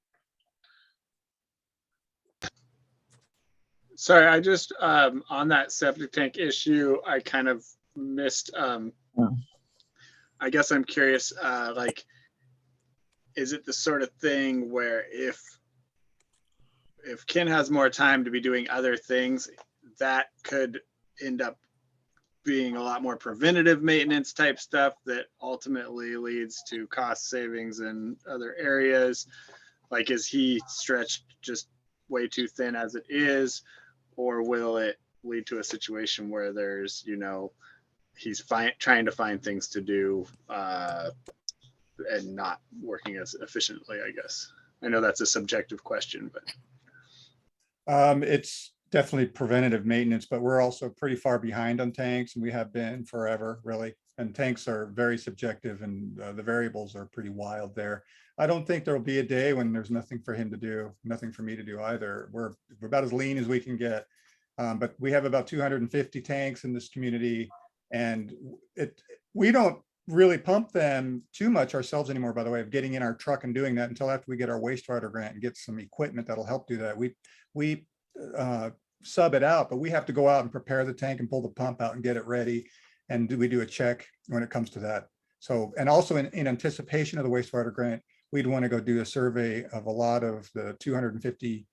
Sorry, I just, on that septic tank issue, I kind of missed, I guess I'm curious, like, is it the sort of thing where if Ken has more time to be doing other things, that could end up being a lot more preventative maintenance type stuff that ultimately leads to cost savings in other areas? Like, is he stretched just way too thin as it is? Or will it lead to a situation where there's, he's trying to find things to do and not working as efficiently, I guess? I know that's a subjective question, but. It's definitely preventative maintenance, but we're also pretty far behind on tanks, and we have been forever, really. And tanks are very subjective, and the variables are pretty wild there. I don't think there'll be a day when there's nothing for him to do, nothing for me to do either. We're about as lean as we can get. But we have about 250 tanks in this community, and we don't really pump them too much ourselves anymore, by the way, of getting in our truck and doing that until after we get our wastewater grant and get some equipment that'll help do that. We sub it out, but we have to go out and prepare the tank and pull the pump out and get it ready. And we do a check when it comes to that. So, and also in anticipation of the wastewater grant, we'd want to go do a survey of a lot of the 250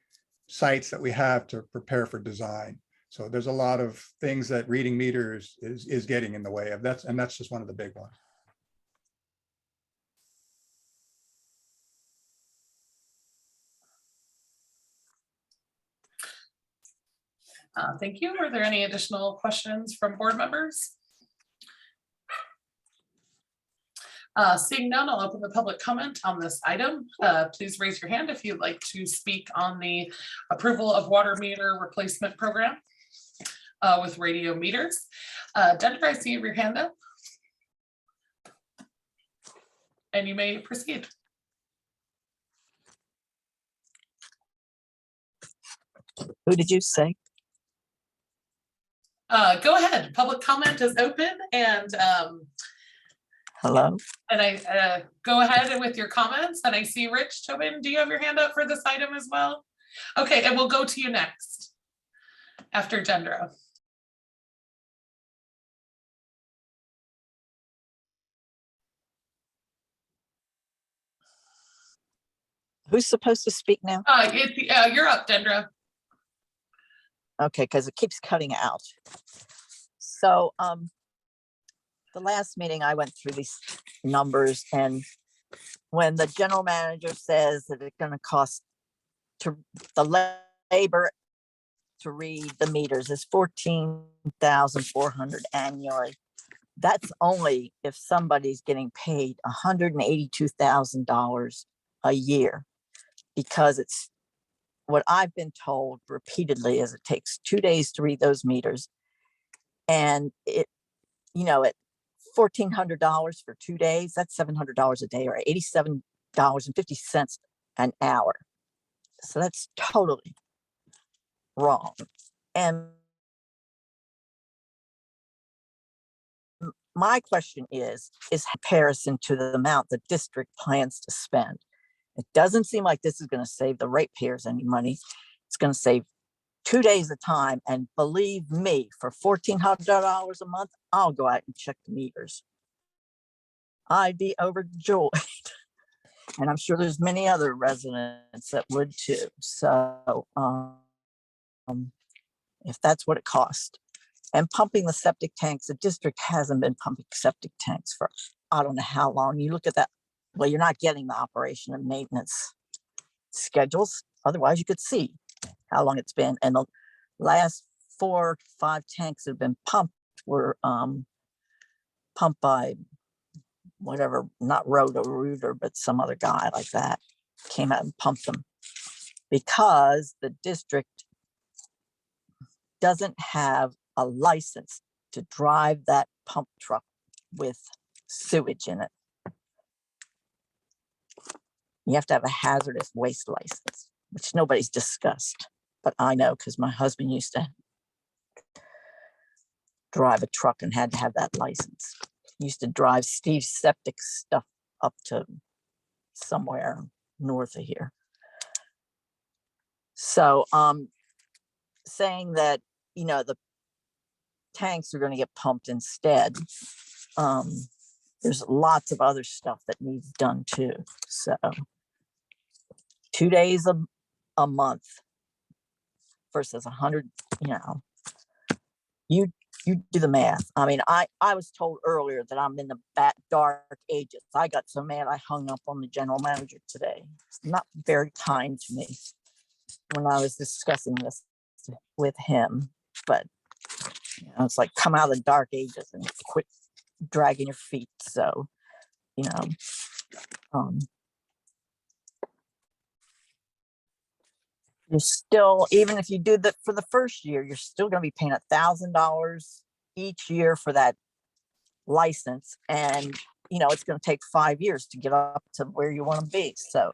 sites that we have to prepare for design. So there's a lot of things that reading meters is getting in the way of that. And that's just one of the big ones. Thank you. Are there any additional questions from board members? Seeing none, I'll open the public comment on this item. Please raise your hand if you'd like to speak on the approval of water meter replacement program with radio meters. Dendra, I see your hand up. And you may proceed. Who did you say? Go ahead. Public comment is open, and Hello? and I go ahead with your comments. And I see Rich Tobin. Do you have your hand up for this item as well? Okay, and we'll go to you next after Dendra. Who's supposed to speak now? You're up, Dendra. Okay, because it keeps cutting out. So the last meeting I went through these numbers, and when the general manager says that it's going to cost to the labor to read the meters is $14,400 annually. That's only if somebody's getting paid $182,000 a year, because it's what I've been told repeatedly is it takes 2 days to read those meters. And it, you know, at $1,400 for 2 days, that's $700 a day, or $87.50 an hour. So that's totally wrong. And my question is comparison to the amount the district plans to spend. It doesn't seem like this is going to save the ratepayers any money. It's going to save 2 days of time. And believe me, for $1,400 a month, I'll go out and check the meters. I'd be overjoyed. And I'm sure there's many other residents that would too. So if that's what it costs. And pumping the septic tanks, the district hasn't been pumping septic tanks for I don't know how long. You look at that. Well, you're not getting the operation and maintenance schedules. Otherwise, you could see how long it's been. And the last 4 or 5 tanks that have been pumped were pumped by whatever, not Roto-Rooter, but some other guy like that came out and pumped them, because the district doesn't have a license to drive that pump truck with sewage in it. You have to have a hazardous waste license, which nobody's discussed, but I know because my husband used to drive a truck and had to have that license. He used to drive Steve's septic stuff up to somewhere north of here. So saying that, you know, the tanks are going to get pumped instead, there's lots of other stuff that needs done too. So 2 days a month versus 100, you know, you do the math. I mean, I was told earlier that I'm in the dark ages. I got so mad I hung up on the general manager today. It's not very kind to me when I was discussing this with him, but you know, it's like, come out of the dark ages and quit dragging your feet. So, you know, you're still, even if you do that for the first year, you're still going to be paying $1,000 each year for that license. And it's going to take 5 years to get up to where you want to be. So,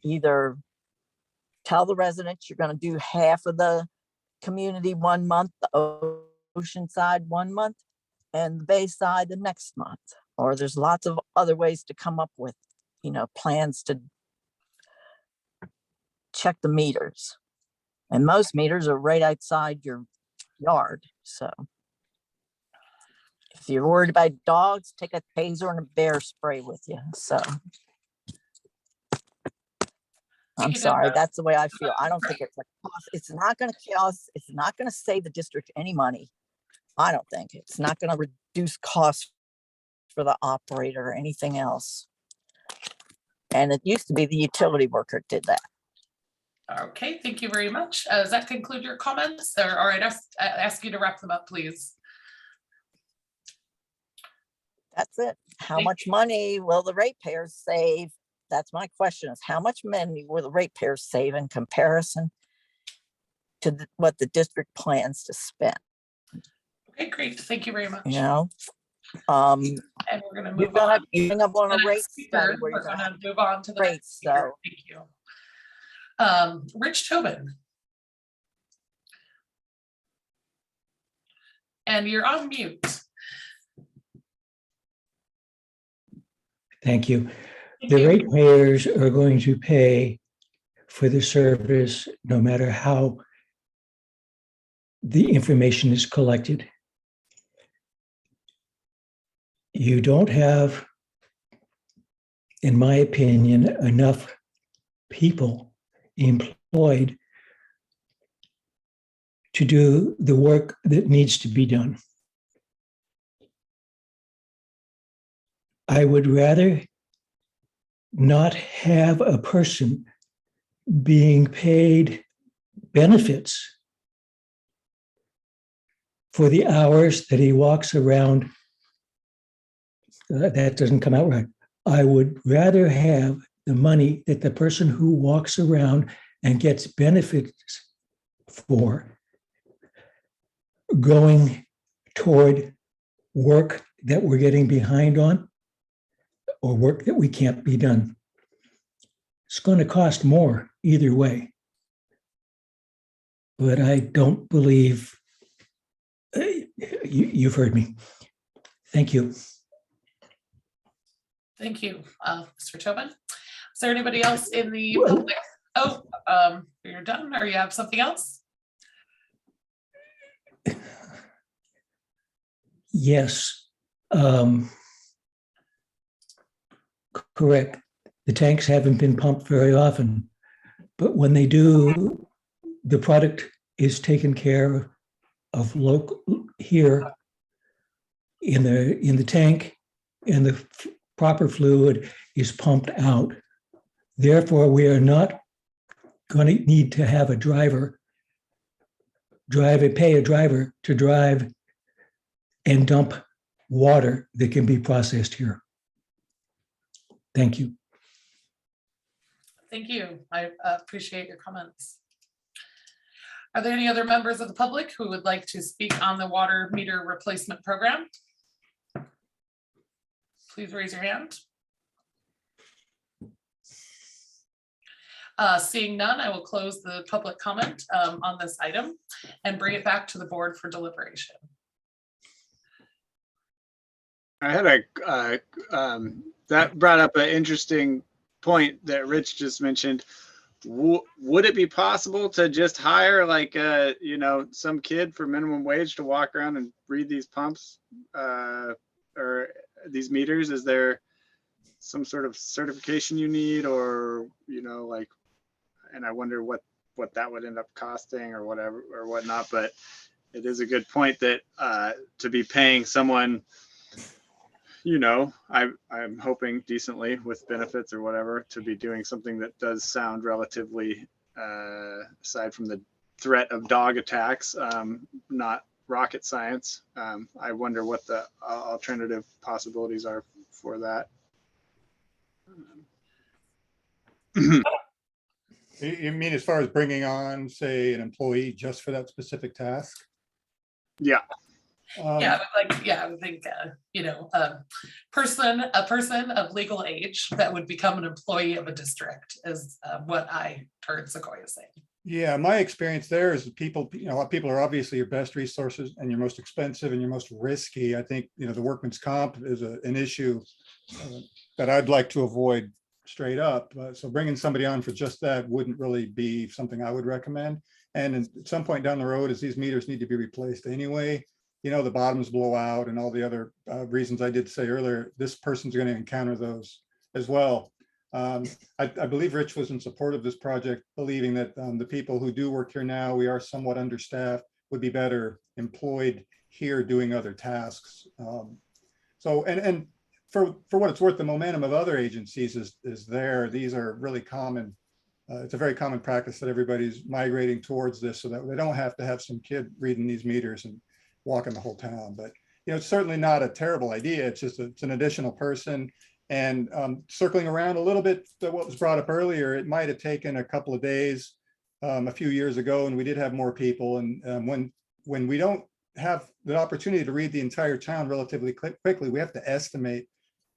either tell the residents you're going to do half of the community 1 month, the ocean side 1 month, and the bay side the next month. Or there's lots of other ways to come up with, plans to check the meters. And most meters are right outside your yard. So if you're worried about dogs, take a taser and a bear spray with you. So I'm sorry, that's the way I feel. I don't think it's a cost. It's not going to cost, it's not going to save the district any money. I don't think it's not going to reduce costs for the operator or anything else. And it used to be the utility worker did that. Okay, thank you very much. Does that conclude your comments? Or, all right, I ask you to wrap them up, please. That's it. How much money will the ratepayers save? That's my question, is how much money will the ratepayers save in comparison to what the district plans to spend? Okay, great. Thank you very much. And we're going to move on. You're up on a rate study where We're you're going going to move on to the rates, next speaker. so. Thank you. Rich Tobin. And you're on mute. Thank you. Thank The you. ratepayers are going to pay for the service no matter how the information is collected. You don't have, in my opinion, enough people employed to do the work that needs to be done. I would rather not have a person being paid benefits for the hours that he walks around. That doesn't come out right. I would rather have the money that the person who walks around and gets benefits for going toward work that we're getting behind on or work that we can't be done. It's going to cost more either way. But I don't believe, you've heard me. Thank you. Thank you, Mr. Tobin. Is there anybody else in the public? Oh, you're done, or you have something else? Yes. Correct. The tanks haven't been pumped very often, but when they do, the product is taken care of local here in the tank, and the proper fluid is pumped out. Therefore, we are not going to need to have a driver pay a driver to drive and dump water that can be processed here. Thank you. Thank you. I appreciate your comments. Are there any other members of the public who would like to speak on the water meter replacement program? Please raise your hand. Seeing none, I will close the public comment on this item and bring it back to the board for deliberation. I had that brought up an interesting point that Rich just mentioned. Would it be possible to just hire like some kid for minimum wage to walk around and read these pumps or these meters? Is there some sort of certification you need, or like, and I wonder what that would end up costing or whatever or whatnot. But it is a good point that to be paying someone, I'm hoping decently with benefits or whatever, to be doing something that does sound relatively, aside from the threat of dog attacks, not rocket science. I wonder what the alternative possibilities are for that. You mean as far as bringing on, say, an employee just for that specific task? Yeah. Yeah, I would think, you know, a person of legal age that would become an employee of a district is what I heard Sequoia saying. Yeah, my experience there is that people, you know, people are obviously your best resources and your most expensive and your most risky. I think, you know, the workman's comp is an issue that I'd like to avoid straight up. So bringing somebody on for just that wouldn't really be something I would recommend. And at some point down the road, as these meters need to be replaced anyway, you know, the bottoms blow out and all the other reasons I did say earlier, this person's going to encounter those as well. I believe Rich was in support of this project, believing that the people who do work here now, we are somewhat understaffed, would be better employed here doing other tasks. And for what it's worth, the momentum of other agencies is there. These are really common. It's a very common practice that everybody's migrating towards this so that they don't have to have some kid reading these meters and walking the whole town. But, you know, it's certainly not a terrible idea. It's just it's an additional person. And circling around a little bit to what was brought up earlier, it might have taken a couple of days a few years ago, and we did have more people. And when we don't have the opportunity to read the entire town relatively quickly, we have to estimate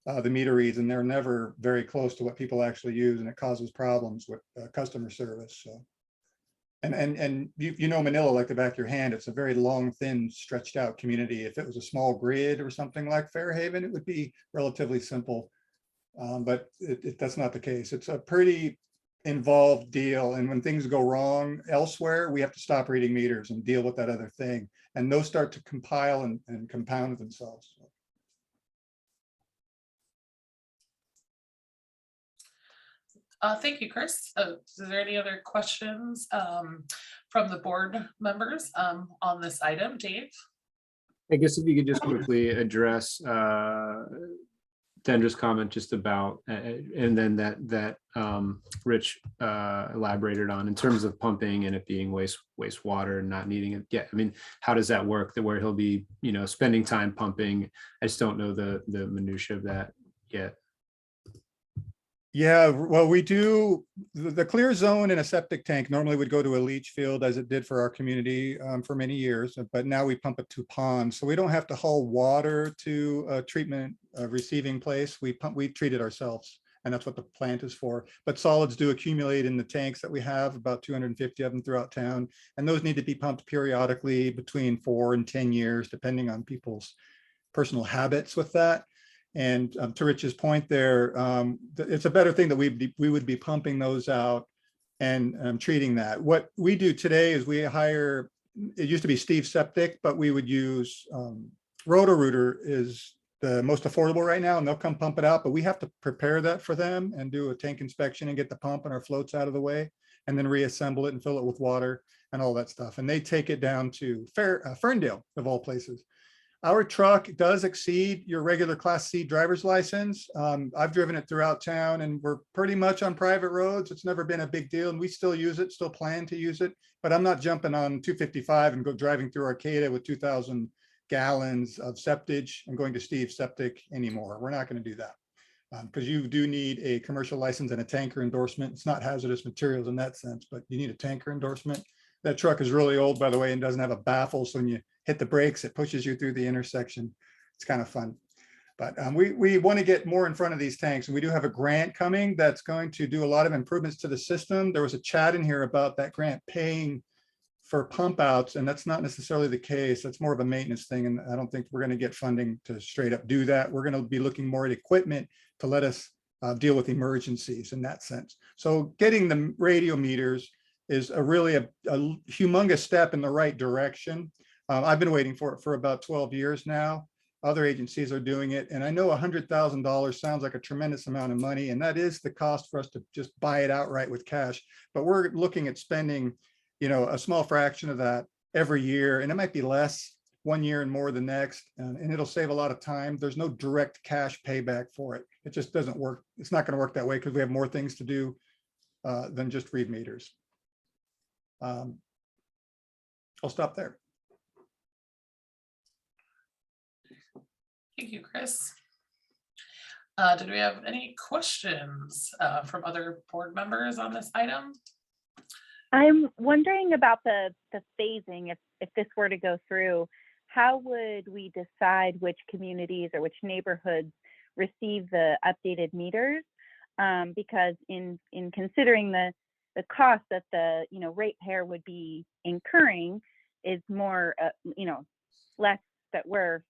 the meter reads, and they're never very close to what people actually use, and it causes problems with customer service. So, and you know Manila like the back of your hand. It's a very long, thin, stretched out community. If it was a small grid or something like Fairhaven, it would be relatively simple. But that's not the case. It's a pretty involved deal. And when things go wrong elsewhere, we have to stop reading meters and deal with that other thing. And those start to compile and compound themselves. Thank you, Chris. Is there any other questions from the board members on this item? Dave? I guess if you could just quickly address Dendra's comment just about, and then that Rich elaborated on in terms of pumping and it being wastewater and not needing it. Yeah, I mean, how does that work? Where he'll be, you know, spending time pumping. I just don't know the minutia of that yet. Yeah, well, we do the clear zone in a septic tank normally would go to a leach field, as it did for our community for many years, but now we pump it to ponds. So we don't have to haul water to a treatment receiving place. We treat it ourselves, and that's what the plant is for. But solids do accumulate in the tanks that we have, about 250 of them throughout town, and those need to be pumped periodically between 4 and 10 years, depending on people's personal habits with that. And to Rich's point there, it's a better thing that we would be pumping those out and treating that. What we do today is we hire, it used to be Steve Septic, but we would use Roto-Rooter is the most affordable right now, and they'll come pump it out, but we have to prepare that for them and do a tank inspection and get the pump and our floats out of the way, and then reassemble it and fill it with water and all that stuff. And they take it down to Ferndale, of all places. Our truck does exceed your regular Class C driver's license. I've driven it throughout town, and we're pretty much on private roads. It's never been a big deal, and we still use it, still plan to use it. But I'm not jumping on 255 and driving through Arcata with 2,000 gallons of septage and going to Steve Septic anymore. We're not going to do that because you do need a commercial license and a tanker endorsement. It's not hazardous materials in that sense, but you need a tanker endorsement. That truck is really old, by the way, and doesn't have a baffle. So when you hit the brakes, it pushes you through the intersection. It's kind of fun. But we want to get more in front of these tanks. And we do have a grant coming that's going to do a lot of improvements to the system. There was a chat in here about that grant paying for pump outs, and that's not necessarily the case. That's more of a maintenance thing. And I don't think we're going to get funding to straight up do that. We're going to be looking more at equipment to let us deal with emergencies in that sense. So getting the radio meters is really a humongous step in the right direction. I've been waiting for it for about 12 years now. Other agencies are doing it. And I know $100,000 sounds like a tremendous amount of money, and that is the cost for us to just buy it outright with cash. But we're looking at spending, you know, a small fraction of that every year, and it might be less one year and more the next, and it'll save a lot of time. There's no direct cash payback for it. It just doesn't work. It's not going to work that way because we have more things to do than just read meters. I'll stop there. Thank you, Chris. Did we have any questions from other board members on this item? I'm wondering about the phasing if this were to go through. how would we decide which communities or which neighborhoods receive the updated meters? Because in considering the cost that the ratepayer would be incurring is more less that we're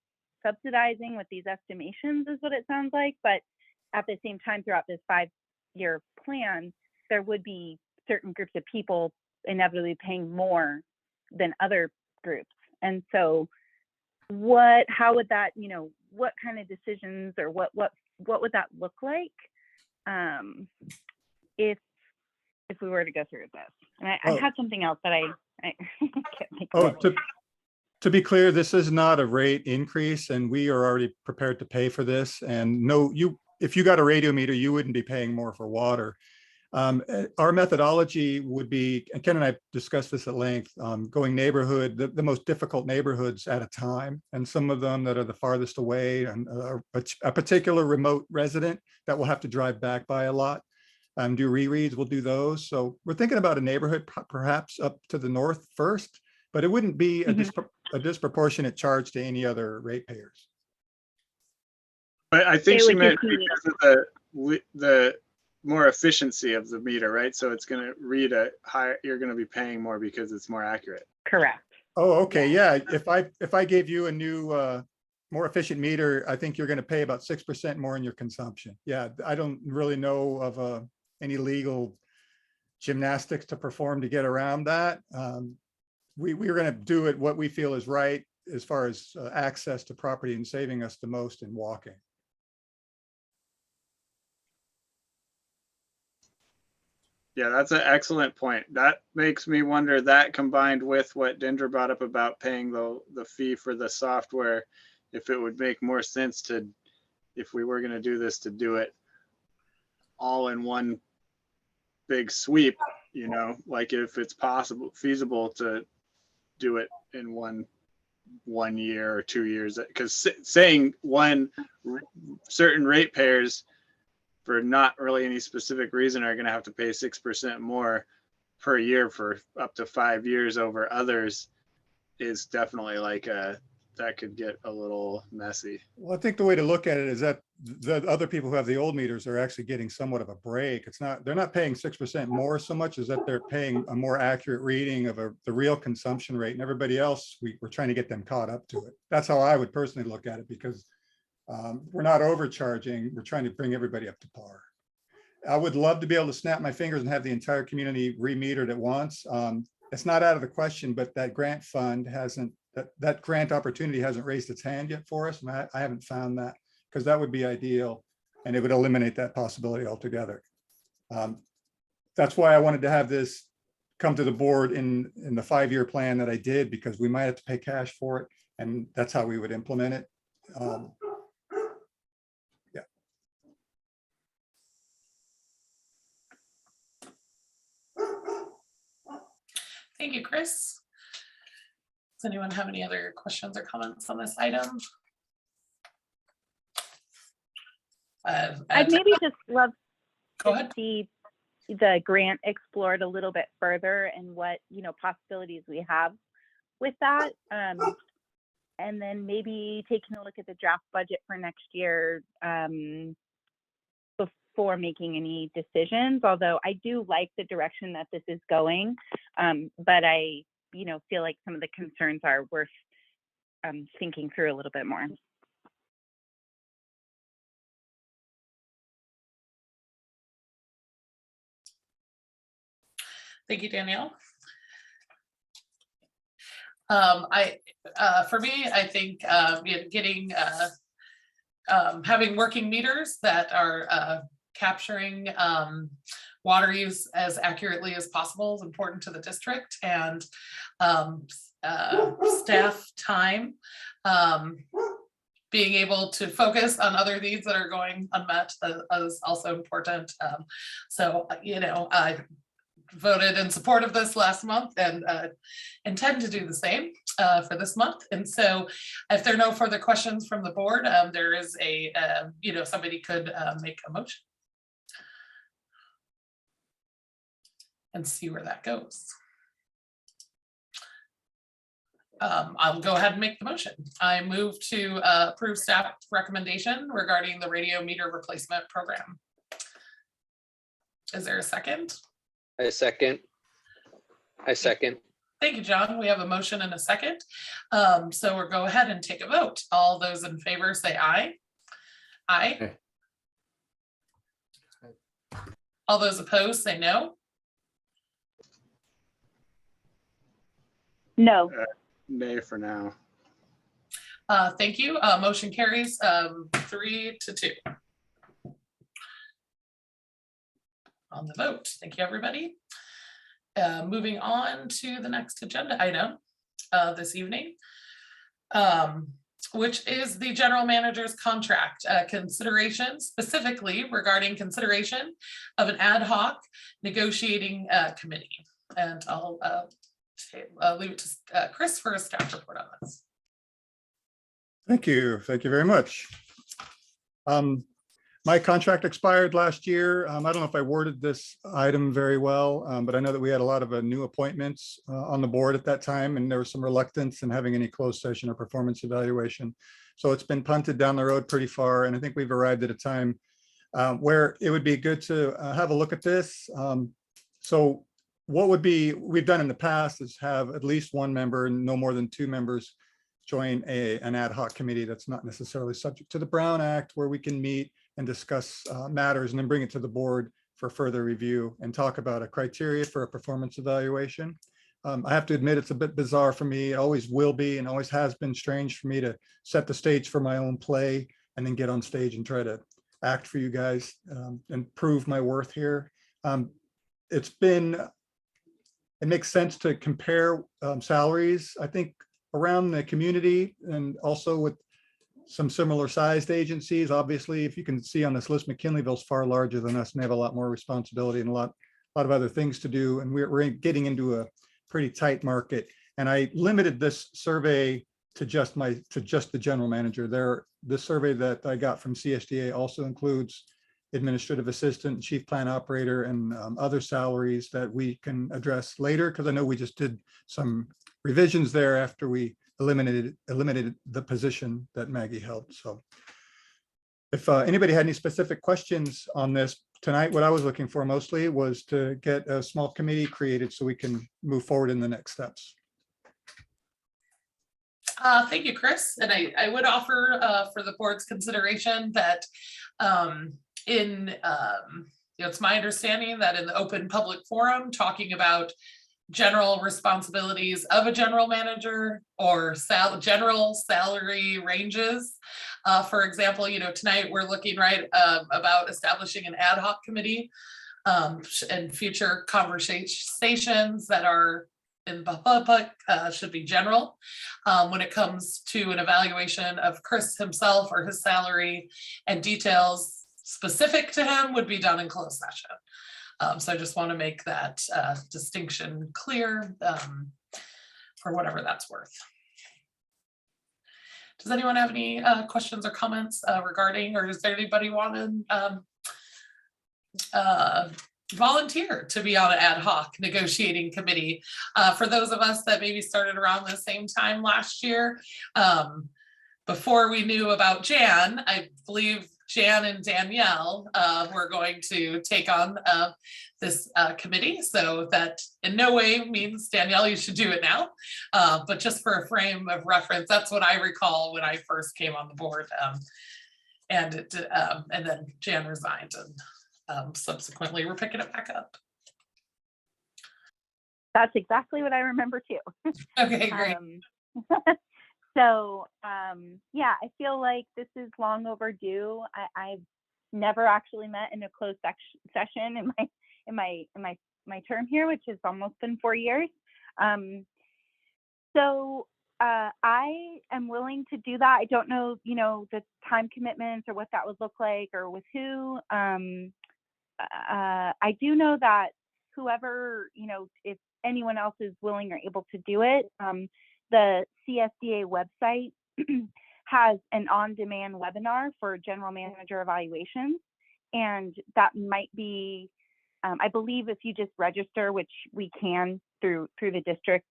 subsidizing with these estimations is what it sounds like. But at the same time, throughout this 5-year plan, there would be certain groups of people inevitably paying more than other groups. And so how would that, what kind of decisions or what would that look like if we were to go through this? And I had something else that I can't think of. To be clear, this is not a rate increase, and we are already prepared to pay for this. And no, if you got a radio meter, you wouldn't be paying more for water. Our methodology would be, and Ken and I discussed this at length, going neighborhood, the most difficult neighborhoods at a time, and some of them that are the farthest away, and a particular remote resident that will have to drive back by a lot. Do rereads, we'll do those. So we're thinking about a neighborhood perhaps up to the north first, but it wouldn't be a disproportionate charge to any other ratepayers. But I think she meant because of the more efficiency of the meter, right? So it's going to read a higher, you're going to be paying more because it's more accurate. Correct. Oh, okay. Yeah. If I gave you a new, more efficient meter, I think you're going to pay about 6% more in your consumption. Yeah. I don't really know of any legal gymnastics to perform to get around that. We're going to do it what we feel is right as far as access to property and saving us the most in walking. Yeah, that's an excellent point. That makes me wonder, that combined with what Dendra brought up about paying the fee for the software, if it would make more sense to, if we were going to do this, to do it all in one big sweep, like if it's possible, feasible to do it in one year or 2 years, because saying one certain ratepayers for not really any specific reason are going to have to pay 6% more per year for up to 5 years over others is definitely that could get a little messy. Well, I think the way to look at it is that the other people who have the old meters are actually getting somewhat of a break. They're not paying 6% more so much as that they're paying a more accurate reading of the real consumption rate, and everybody else, we're trying to get them caught up to it. That's how I would personally look at it, because we're not overcharging. We're trying to bring everybody up to par. I would love to be able to snap my fingers and have the entire community re-metered at once. It's not out of the question, but that grant fund hasn't, that grant opportunity hasn't raised its hand yet for us. And I haven't found that, because that would be ideal and it would eliminate that possibility altogether. That's why I wanted to have this come to the board in the 5-year plan that I did, because we might have to pay cash for it, and that's how we would implement it. Yeah. Thank you, Chris. Does anyone have any other questions or comments on this item? I'd maybe just love Go to ahead. see the grant explored a little bit further and what possibilities we have with that. And then maybe taking a look at the draft budget for next year before making any decisions. Although I do like the direction that this is going, but I feel like some of the concerns are worth thinking through a little bit more. Thank you, Danielle. For me, I think getting having working meters that are capturing water use as accurately as possible is important to the district, and staff time being able to focus on other needs that are going unmet is also important. So I voted in support of this last month and intend to do the same for this month. And so if there are no further questions from the board, there is a, somebody could make a motion and see where that goes. I'll go ahead and make the motion. I move to approve staff recommendation regarding the radio meter replacement program. Is there a second? I second. Thank you, John. We have a motion and a second. So we'll go ahead and take a vote. All those in favor say aye. Aye. All those opposed say no. No. Nay for now. Thank you. Motion carries 3-2 on the vote. Thank you, everybody. Moving on to the next agenda item this evening, which is the general manager's contract consideration, specifically regarding consideration of an ad hoc negotiating committee. And I'll leave it to Chris for a staff report on this. Thank you. Thank you very much. My contract expired last year. I don't know if I worded this item very well, but I know that we had a lot of new appointments on the board at that time, and there was some reluctance in having any closed session or performance evaluation. So it's been punted down the road pretty far, and I think we've arrived at a time where it would be good to have a look at this. So what we've done in the past is have at least one member and no more than 2 members join an ad hoc committee that's not necessarily subject to the Brown Act, where we can meet and discuss matters and then bring it to the board for further review and talk about a criteria for a performance evaluation. I have to admit, it's a bit bizarre for me. It always will be and always has been strange for me to set the stage for my own play and then get on stage and try to act for you guys and prove my worth here. It makes sense to compare salaries, I think, around the community and also with some similar sized agencies. Obviously, if you can see on this list, McKinleyville's far larger than us and they have a lot more responsibility and a lot of other things to do. And we're getting into a pretty tight market. And I limited this survey to just the general manager. This survey that I got from CSDA also includes administrative assistant, chief plan operator, and other salaries that we can address later, because I know we just did some revisions there after we eliminated the position that Maggie held. So if anybody had any specific questions on this tonight, what I was looking for mostly was to get a small committee created so we can move forward in the next steps. Thank you, Chris. And I would offer for the board's consideration that it's my understanding that in the open public forum, talking about general responsibilities of a general manager or general salary ranges. For example, tonight we're looking about establishing an ad hoc committee and future conversations that are in the public should be general. When it comes to an evaluation of Chris himself or his salary and details specific to him would be done in closed session. So I just want to make that distinction clear for whatever that's worth. Does anyone have any questions or comments regarding, or does anybody want to volunteer to be on an ad hoc negotiating committee? For those of us that maybe started around the same time last year, before we knew about Jan, I believe Jan and Danielle were going to take on this committee, so that in no way means, Danielle, you should do it now, but just for a frame of reference, that's what I recall when I first came on the board, and then Jan resigned, and subsequently we're picking it back up. That's exactly what I remember too. Okay, great. So yeah, I feel like this is long overdue. I've never actually met in a closed session in my term here, which has almost been 4 years. So I am willing to do that. I don't know, the time commitments or what that would look like or with who. I do know that whoever, if anyone else is willing or able to do it, the CSDA website has an on-demand webinar for general manager evaluations, and that might be, I believe if you just register, which we can through the district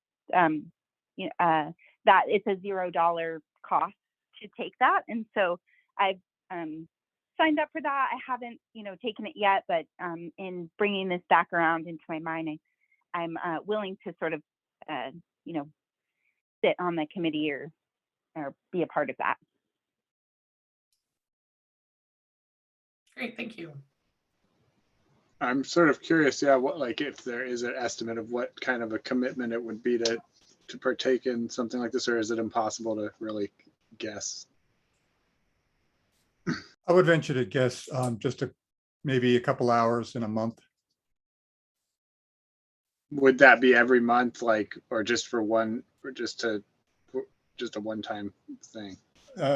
that it's a $0 cost to take that. And so I've signed up for that. I haven't, taken it yet, but in bringing this back around into my mind, I'm willing to sort of, sit on the committee or be a part of that. Great, thank you. I'm sort of curious, yeah, what, like, if there is an estimate of what kind of a commitment it would be to partake in something like this, or is it impossible to really guess? I would venture to guess just maybe a couple hours in a month. Would that be every month, like, or just for one, or just a one-time thing?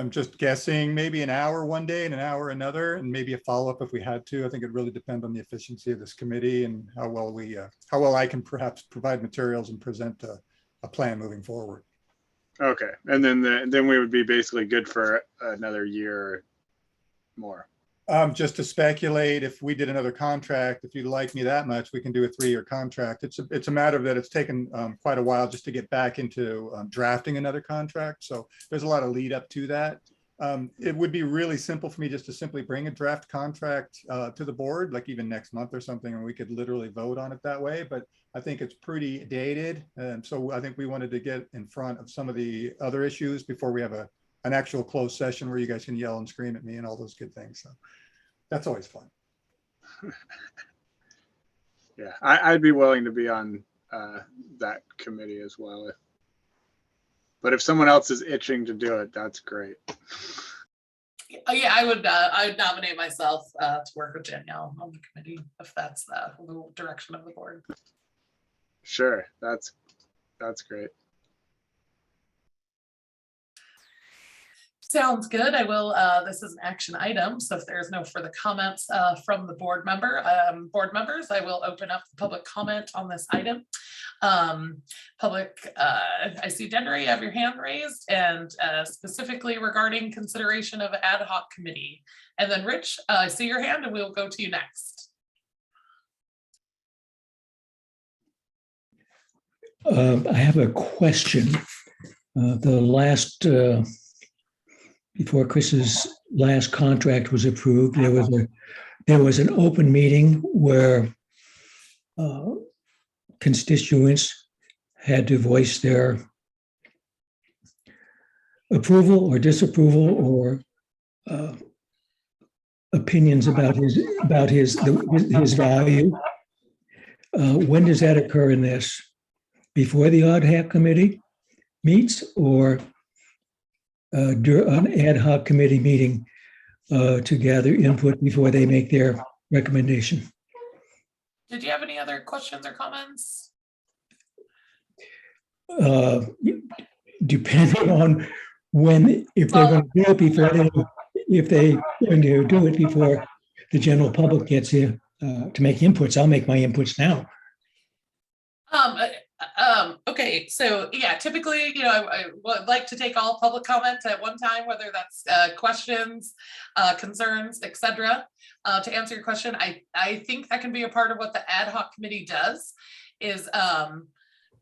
Just guessing, maybe an hour one day and an hour another, and maybe a follow-up if we had to. I think it really depends on the efficiency of this committee and how well I can perhaps provide materials and present a plan moving forward. Okay, and then we would be basically good for another year or more. Just to speculate, if we did another contract, if you like me that much, we can do a 3-year contract. It's a matter of that it's taken quite a while just to get back into drafting another contract. So there's a lot of lead up to that. It would be really simple for me just to simply bring a draft contract to the board, like even next month or something, and we could literally vote on it that way. But I think it's pretty dated. And so I think we wanted to get in front of some of the other issues before we have an actual closed session where you guys can yell and scream at me and all those good things. So that's always fun. Yeah, I'd be willing to be on that committee as well. But if someone else is itching to do it, that's great. Yeah, I would nominate myself to work with Danielle on the committee if that's the direction of the board. Sure, that's great. Sounds good. I will, this is an action item, so if there's no further comments from the board members, I will open up the public comment on this item. Public, I see Dendra, you have your hand raised, and specifically regarding consideration of ad hoc committee. And then Rich, I see your hand and we'll go to you next. I have a question. The last before Chris's last contract was approved, there was an open meeting where constituents had to voice their approval or disapproval or opinions about his value. When does that occur in this? Before the ad hoc committee meets, or an ad hoc committee meeting to gather input before they make their recommendation? Did you have any other questions or comments? Depending on when, if they're going to do it before if they're going to do it before the general public gets here to make inputs, I'll make my inputs now. Okay, so yeah, typically, I would like to take all public comments at one time, whether that's questions, concerns, etc. To answer your question, I think that can be a part of what the ad hoc committee does, is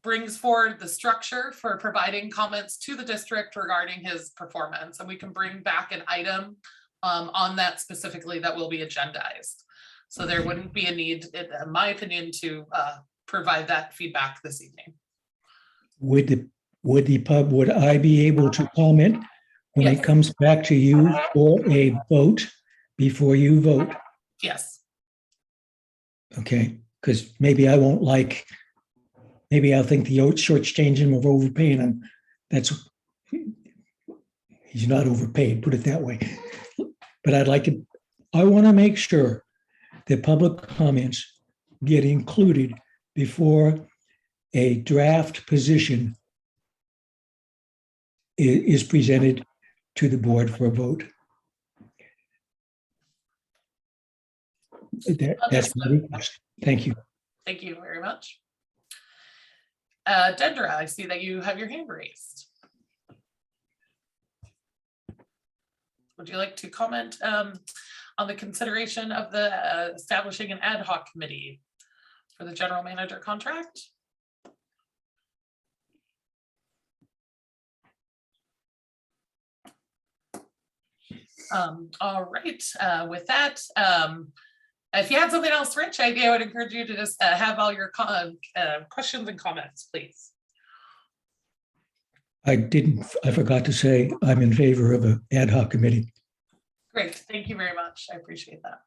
brings forward the structure for providing comments to the district regarding his performance, and we can bring back an item on that specifically that will be agendized. So there wouldn't be a need, in my opinion, to provide that feedback this evening. Would I be able to comment when it comes back to you for a vote before you vote? Yes. Okay, because maybe I won't like, maybe I'll think the shortchange him of overpaying him. He's not overpaid, put it that way. But I want to make sure that public comments get included before a draft position is presented to the board for a vote. That's my request. Thank you. Thank you very much. Dendra, I see that you have your hand raised. Would you like to comment on the consideration of the establishing an ad hoc committee for the general manager contract? All right, with that, if you had something else, Rich, I would encourage you to just have all your questions and comments, please. I forgot to say, I'm in favor of an ad hoc committee. Great, thank you very much. I appreciate that.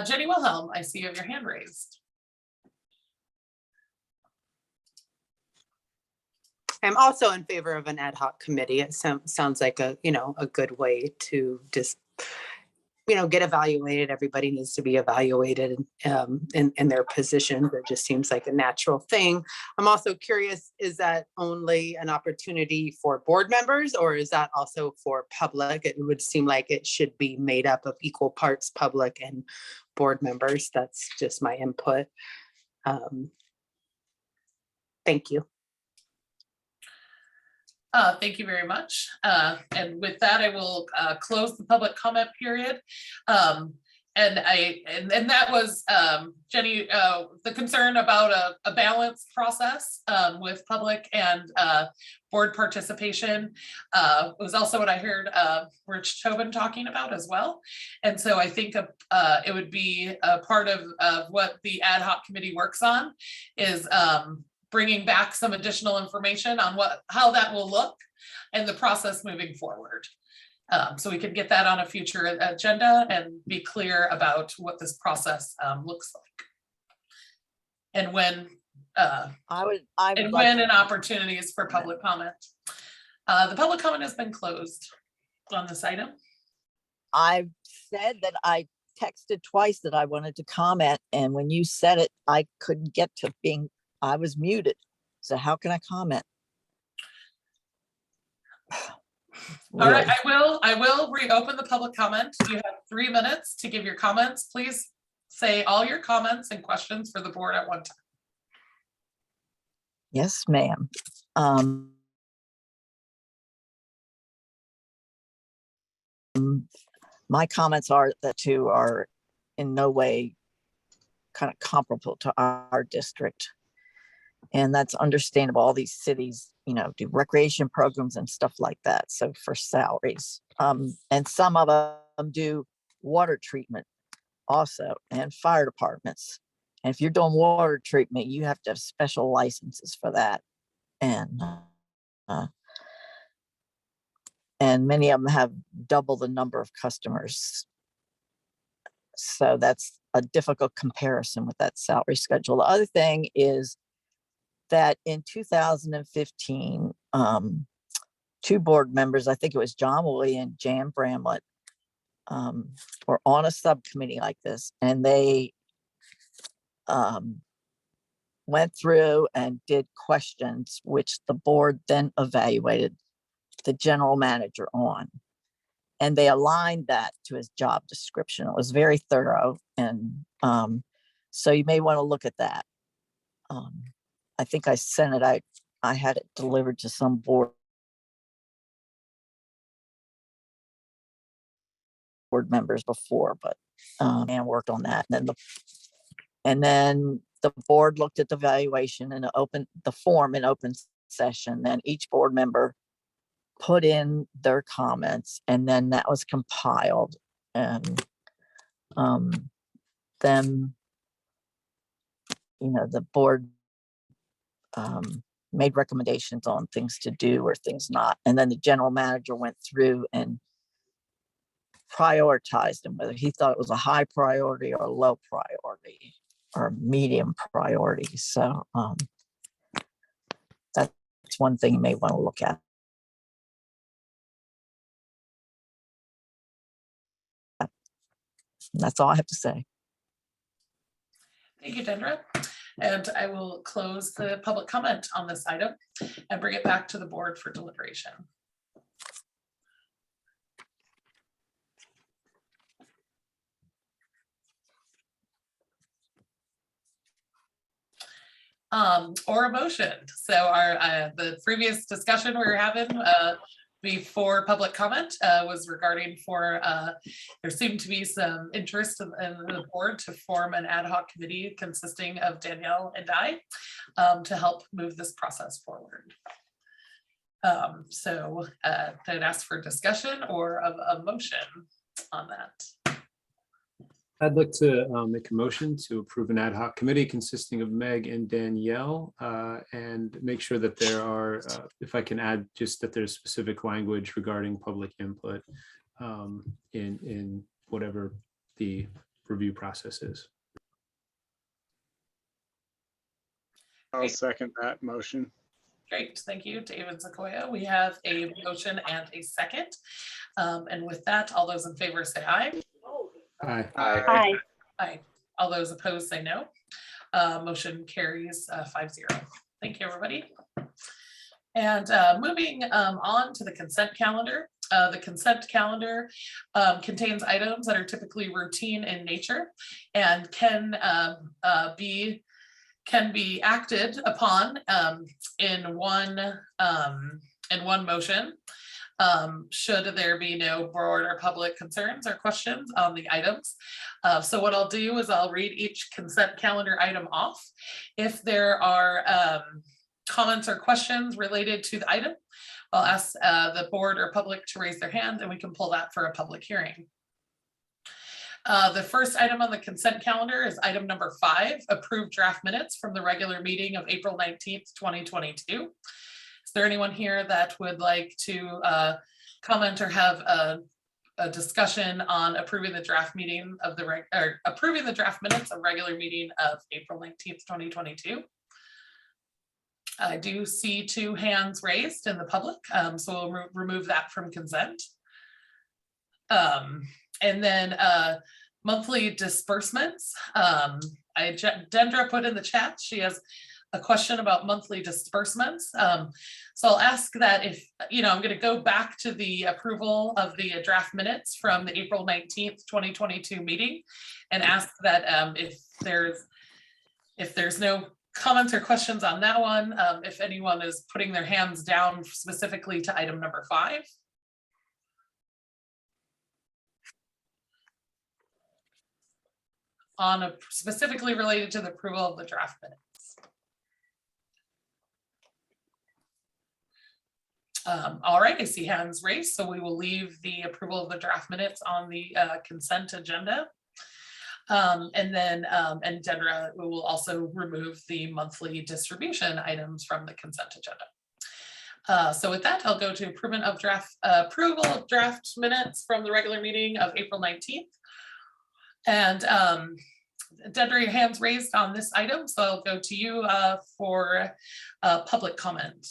Jenny Wilhelm, I see you have your hand raised. I'm also in favor of an ad hoc committee. It sounds like a good way to just, get evaluated. Everybody needs to be evaluated in their positions. It just seems like a natural thing. I'm also curious, is that only an opportunity for board members, or is that also for public? It would seem like it should be made up of equal parts public and board members. That's just my input. Thank you. Thank you very much. And with that, I will close the public comment period. And that was, Jenny, the concern about a balanced process with public and board participation was also what I heard Rich Tobin talking about as well. And so I think it would be a part of what the ad hoc committee works on is bringing back some additional information on how that will look and the process moving forward. So we could get that on a future agenda and be clear about what this process looks like. And when when an opportunity is for public comment. The public comment has been closed on this item. I said that I texted twice that I wanted to comment, and when you said it, I couldn't get to I was muted. So how can I comment? All right, I will reopen the public comment. You have 3 minutes to give your comments. Please say all your comments and questions for the board at one time. Yes, ma'am. My comments are that two are in no way kind of comparable to our district. And that's understandable. All these cities, do recreation programs and stuff like that. So for salaries, and some of them do water treatment also, and fire departments. And if you're doing water treatment, you have to have special licenses for that. And many of them have double the number of customers. So that's a difficult comparison with that salary schedule. The other thing is that in 2015, two board members, I think it was John Woolley and Jan Bramlett, were on a subcommittee like this, and they went through and did questions, which the board then evaluated the general manager on. And they aligned that to his job description. It was very thorough. And so you may want to look at that. I think I sent it out. I had it delivered to some board members before, but and worked on that. And then the board looked at the evaluation and opened the form in open session. Then each board member put in their comments, and then that was compiled. And then, the board made recommendations on things to do or things not. And then the general manager went through and prioritized them, whether he thought it was a high priority or a low priority or medium priority. So that's one thing you may want to look at. And that's all I have to say. Thank you, Dendra. And I will close the public comment on this item and bring it back to the board for deliberation. Or a motion. So the previous discussion we were having before public comment was regarding there seemed to be some interest in the board to form an ad hoc committee consisting of Danielle and I to help move this process forward. So I'd ask for discussion or a motion on that. I'd like to make a motion to approve an ad hoc committee consisting of Meg and Danielle, and make sure that there are, if I can add, just that there's specific language regarding public input in whatever the review process is. I'll second that motion. Great, thank you, David Sequoia. We have a motion and a second. And with that, all those in favor say aye. Aye. Hi. Aye. All those opposed say no. Motion carries 5-0. Thank you, everybody. And moving on to the consent calendar. The consent calendar contains items that are typically routine in nature and can be acted upon in one motion. Should there be no board or public concerns or questions on the items. So what I'll do is I'll read each consent calendar item off. If there are comments or questions related to the item, I'll ask the board or public to raise their hand and we can pull that for a public hearing. The first item on the consent calendar is item number 5, approved draft minutes from the regular meeting of April 19th, 2022. Is there anyone here that would like to comment or have a discussion on approving the draft meeting of the approving the draft minutes of regular meeting of April 19th, 2022? I do see 2 hands raised in the public, so we'll remove that from consent. And then monthly disbursements. Dendra put in the chat, she has a question about monthly disbursements. So I'll ask that if, I'm going to go back to the approval of the draft minutes from the April 19th, 2022 meeting and ask that if there's no comments or questions on that one, if anyone is putting their hands down specifically to item number 5. On specifically related to the approval of the draft minutes. All right, I see hands raised, so we will leave the approval of the draft minutes on the consent agenda. And Dendra, we will also remove the monthly distribution items from the consent agenda. So with that, I'll go to approval of draft minutes from the regular meeting of April 19th. And Dendra, your hands raised on this item, so I'll go to you for public comment.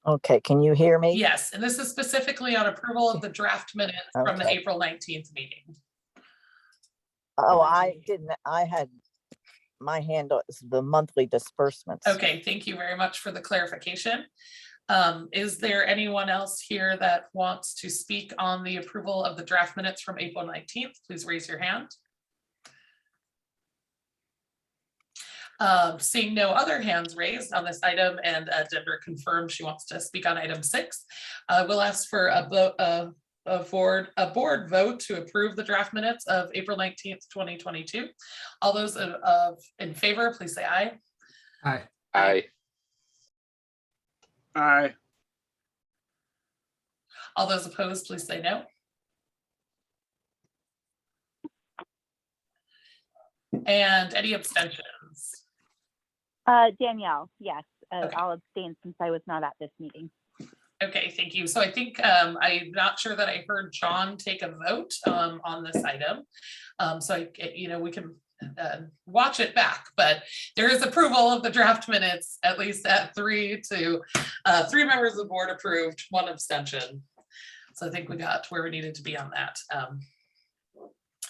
Okay, can you hear me? Yes, and this is specifically on approval of the draft minutes from the Okay. April 19th meeting. Oh, I didn't, I had my hand on the monthly disbursements. Okay, thank you very much for the clarification. Is there anyone else here that wants to speak on the approval of the draft minutes from April 19th? Please raise your hand. Seeing no other hands raised on this item and Dendra confirmed she wants to speak on item 6, we'll ask for a board vote to approve the draft minutes of April 19th, 2022. All those in favor, please say aye. Aye. Aye. Aye. All those opposed, please say no. And any abstentions? Danielle, yes, Okay. I'll abstain since I was not at this meeting. Okay, thank you. So I think I'm not sure that I heard John take a vote on this item. So we can watch it back, but there is approval of the draft minutes, at least at 3 members of the board approved, 1 abstention. So I think we got where we needed to be on that.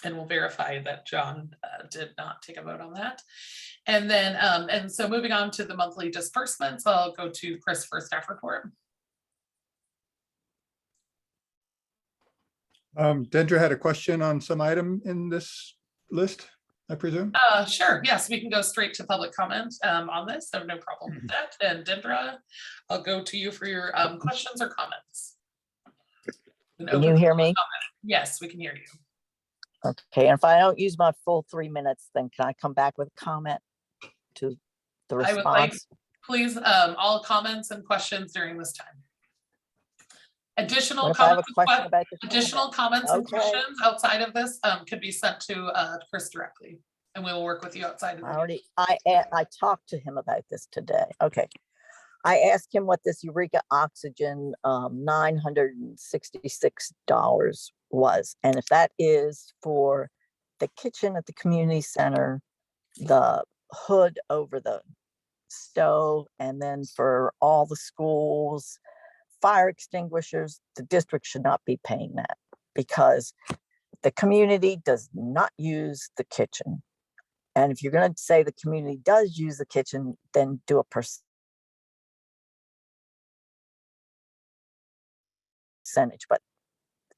And we'll verify that John did not take a vote on that. And then, and so moving on to the monthly disbursements, I'll go to Chris for staff report. Dendra had a question on some item in this list, I presume? Sure, yes, we can go straight to public comment on this. I have no problem with that. And Dendra, I'll go to you for your questions or comments. Can you hear me? Yes, we can hear you. Okay, and if I don't use my full 3 minutes, then can I come back with a comment to the I would like, response? Please, all comments and questions during this time. Additional What if I have a comments, question about this? additional comments and Okay. questions outside of this could be sent to Chris directly, and we will work with you outside of the meeting. I talked to him about this today. Okay. I asked him what this Eureka Oxygen $966 was, and if that is for the kitchen at the community center, the hood over the stove, and then for all the schools, fire extinguishers, the district should not be paying that because the community does not use the kitchen. And if you're going to say the community does use the kitchen, then do a percentage.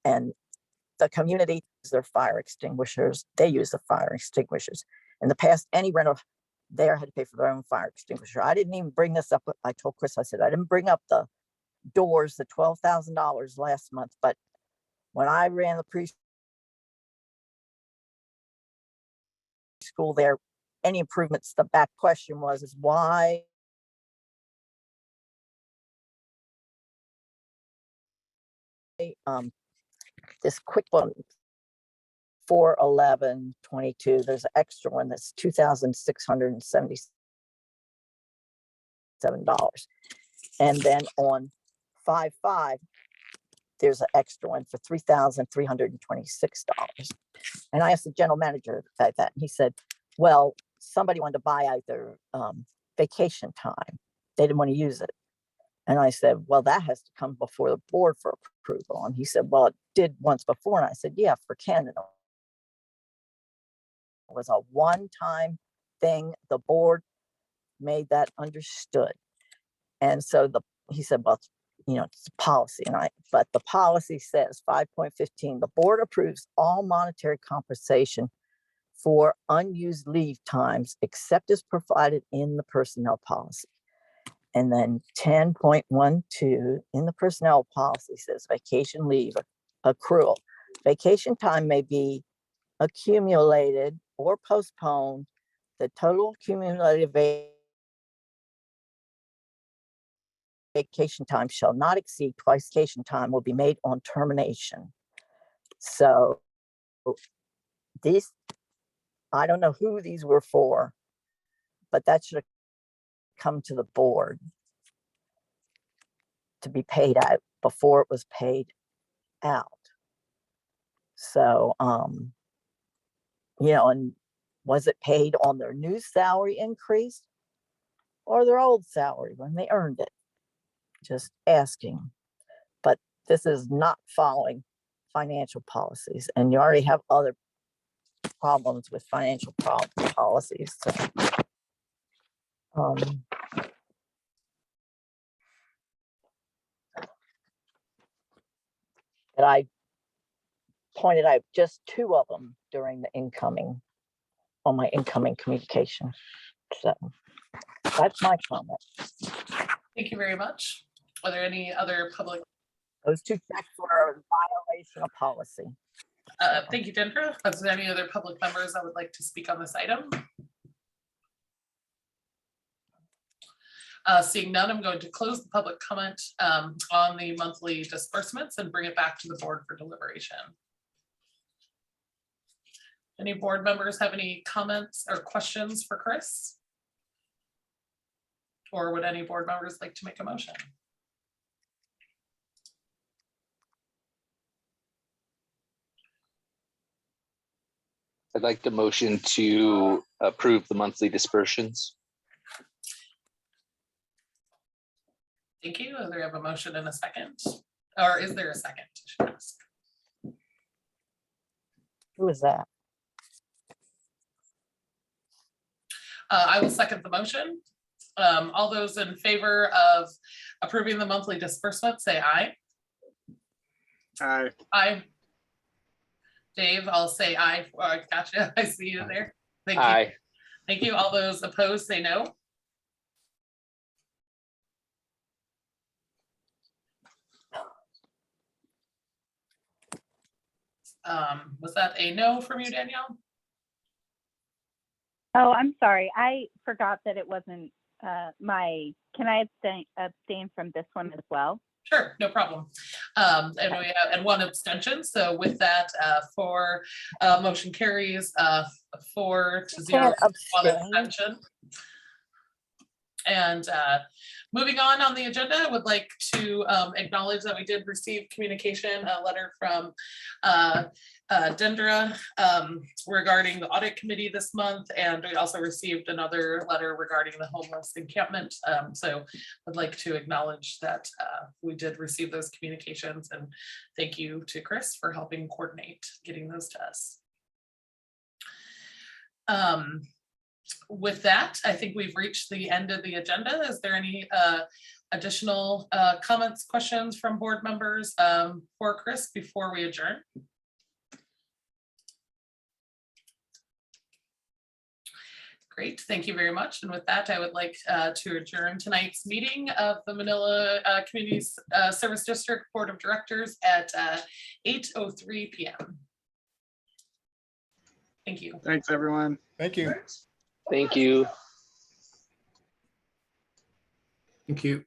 And the community use their fire extinguishers. They use the fire extinguishers. In the past, any rental there had to pay for their own fire extinguisher. I didn't even bring this up. I told Chris, I said, I didn't bring up the doors, the $12,000 last month, but when I ran the preschool there, any improvements, the back question was, is why this quick one 4/11/22, there's an extra one that's $2,677. And then on 5/5, there's an extra one for $3,326. And I asked the general manager about that, and he said, well, somebody wanted to buy out their vacation time. They didn't want to use it. And I said, well, that has to come before the board for approval. And he said, well, it did once before. And I said, yeah, for Canada. It was a one-time thing. The board made that understood. And so he said, well, it's a policy. But the policy says 5.15, the board approves all monetary compensation for unused leave times except as provided in the personnel policy. And then 10.12 in the personnel policy says vacation leave accrual. Vacation time may be accumulated or postponed. The total accumulated vacation time shall not exceed twice vacation time will be made on termination. So these, I don't know who these were for, but that should have come to the board to be paid out before it was paid out. So, and was it paid on their new salary increase or their old salary when they earned it? Just asking. But this is not following financial policies, and you already have other problems with financial policies. So, and I pointed out just two of them during the on my incoming communication. So that's my comment. Thank you very much. Are there any other public? Those two checks were a violation of policy. Thank you, Dendra. Is there any other public members that would like to speak on this item? Seeing none, I'm going to close the public comment on the monthly disbursements and bring it back to the board for deliberation. Any board members have any comments or questions for Chris? Or would any board members like to make a motion? I'd like the motion to approve the monthly dispersions. Thank you. Do we have a motion in a second? Or is there a second? Who is that? I will second the motion. All those in favor of approving the monthly disbursement, say aye. Aye. Aye. Dave, I'll say aye. Oh, gotcha. I see you there. Thank you. Aye. Thank you. All those opposed, say no. Was that a no from you, Danielle? Oh, I'm sorry. I forgot that it wasn't can I abstain from this one as well? Sure, no problem. And we have, and one abstention. So with that, motion carries 4-0, Can't one abstain. abstention. And moving on the agenda, I would like to acknowledge that we did receive communication, a letter from Dendra regarding the audit committee this month, and we also received another letter regarding the homeless encampment. So I'd like to acknowledge that we did receive those communications, and thank you to Chris for helping coordinate getting those to us. With that, I think we've reached the end of the agenda. Is there any additional comments, questions from board members for Chris before we adjourn? Great, thank you very much. And with that, I would like to adjourn tonight's meeting of the Manila Community Service District Board of Directors at 8:03 p.m. Thank you. Thanks, everyone. Thank you. Thank you. Thank you.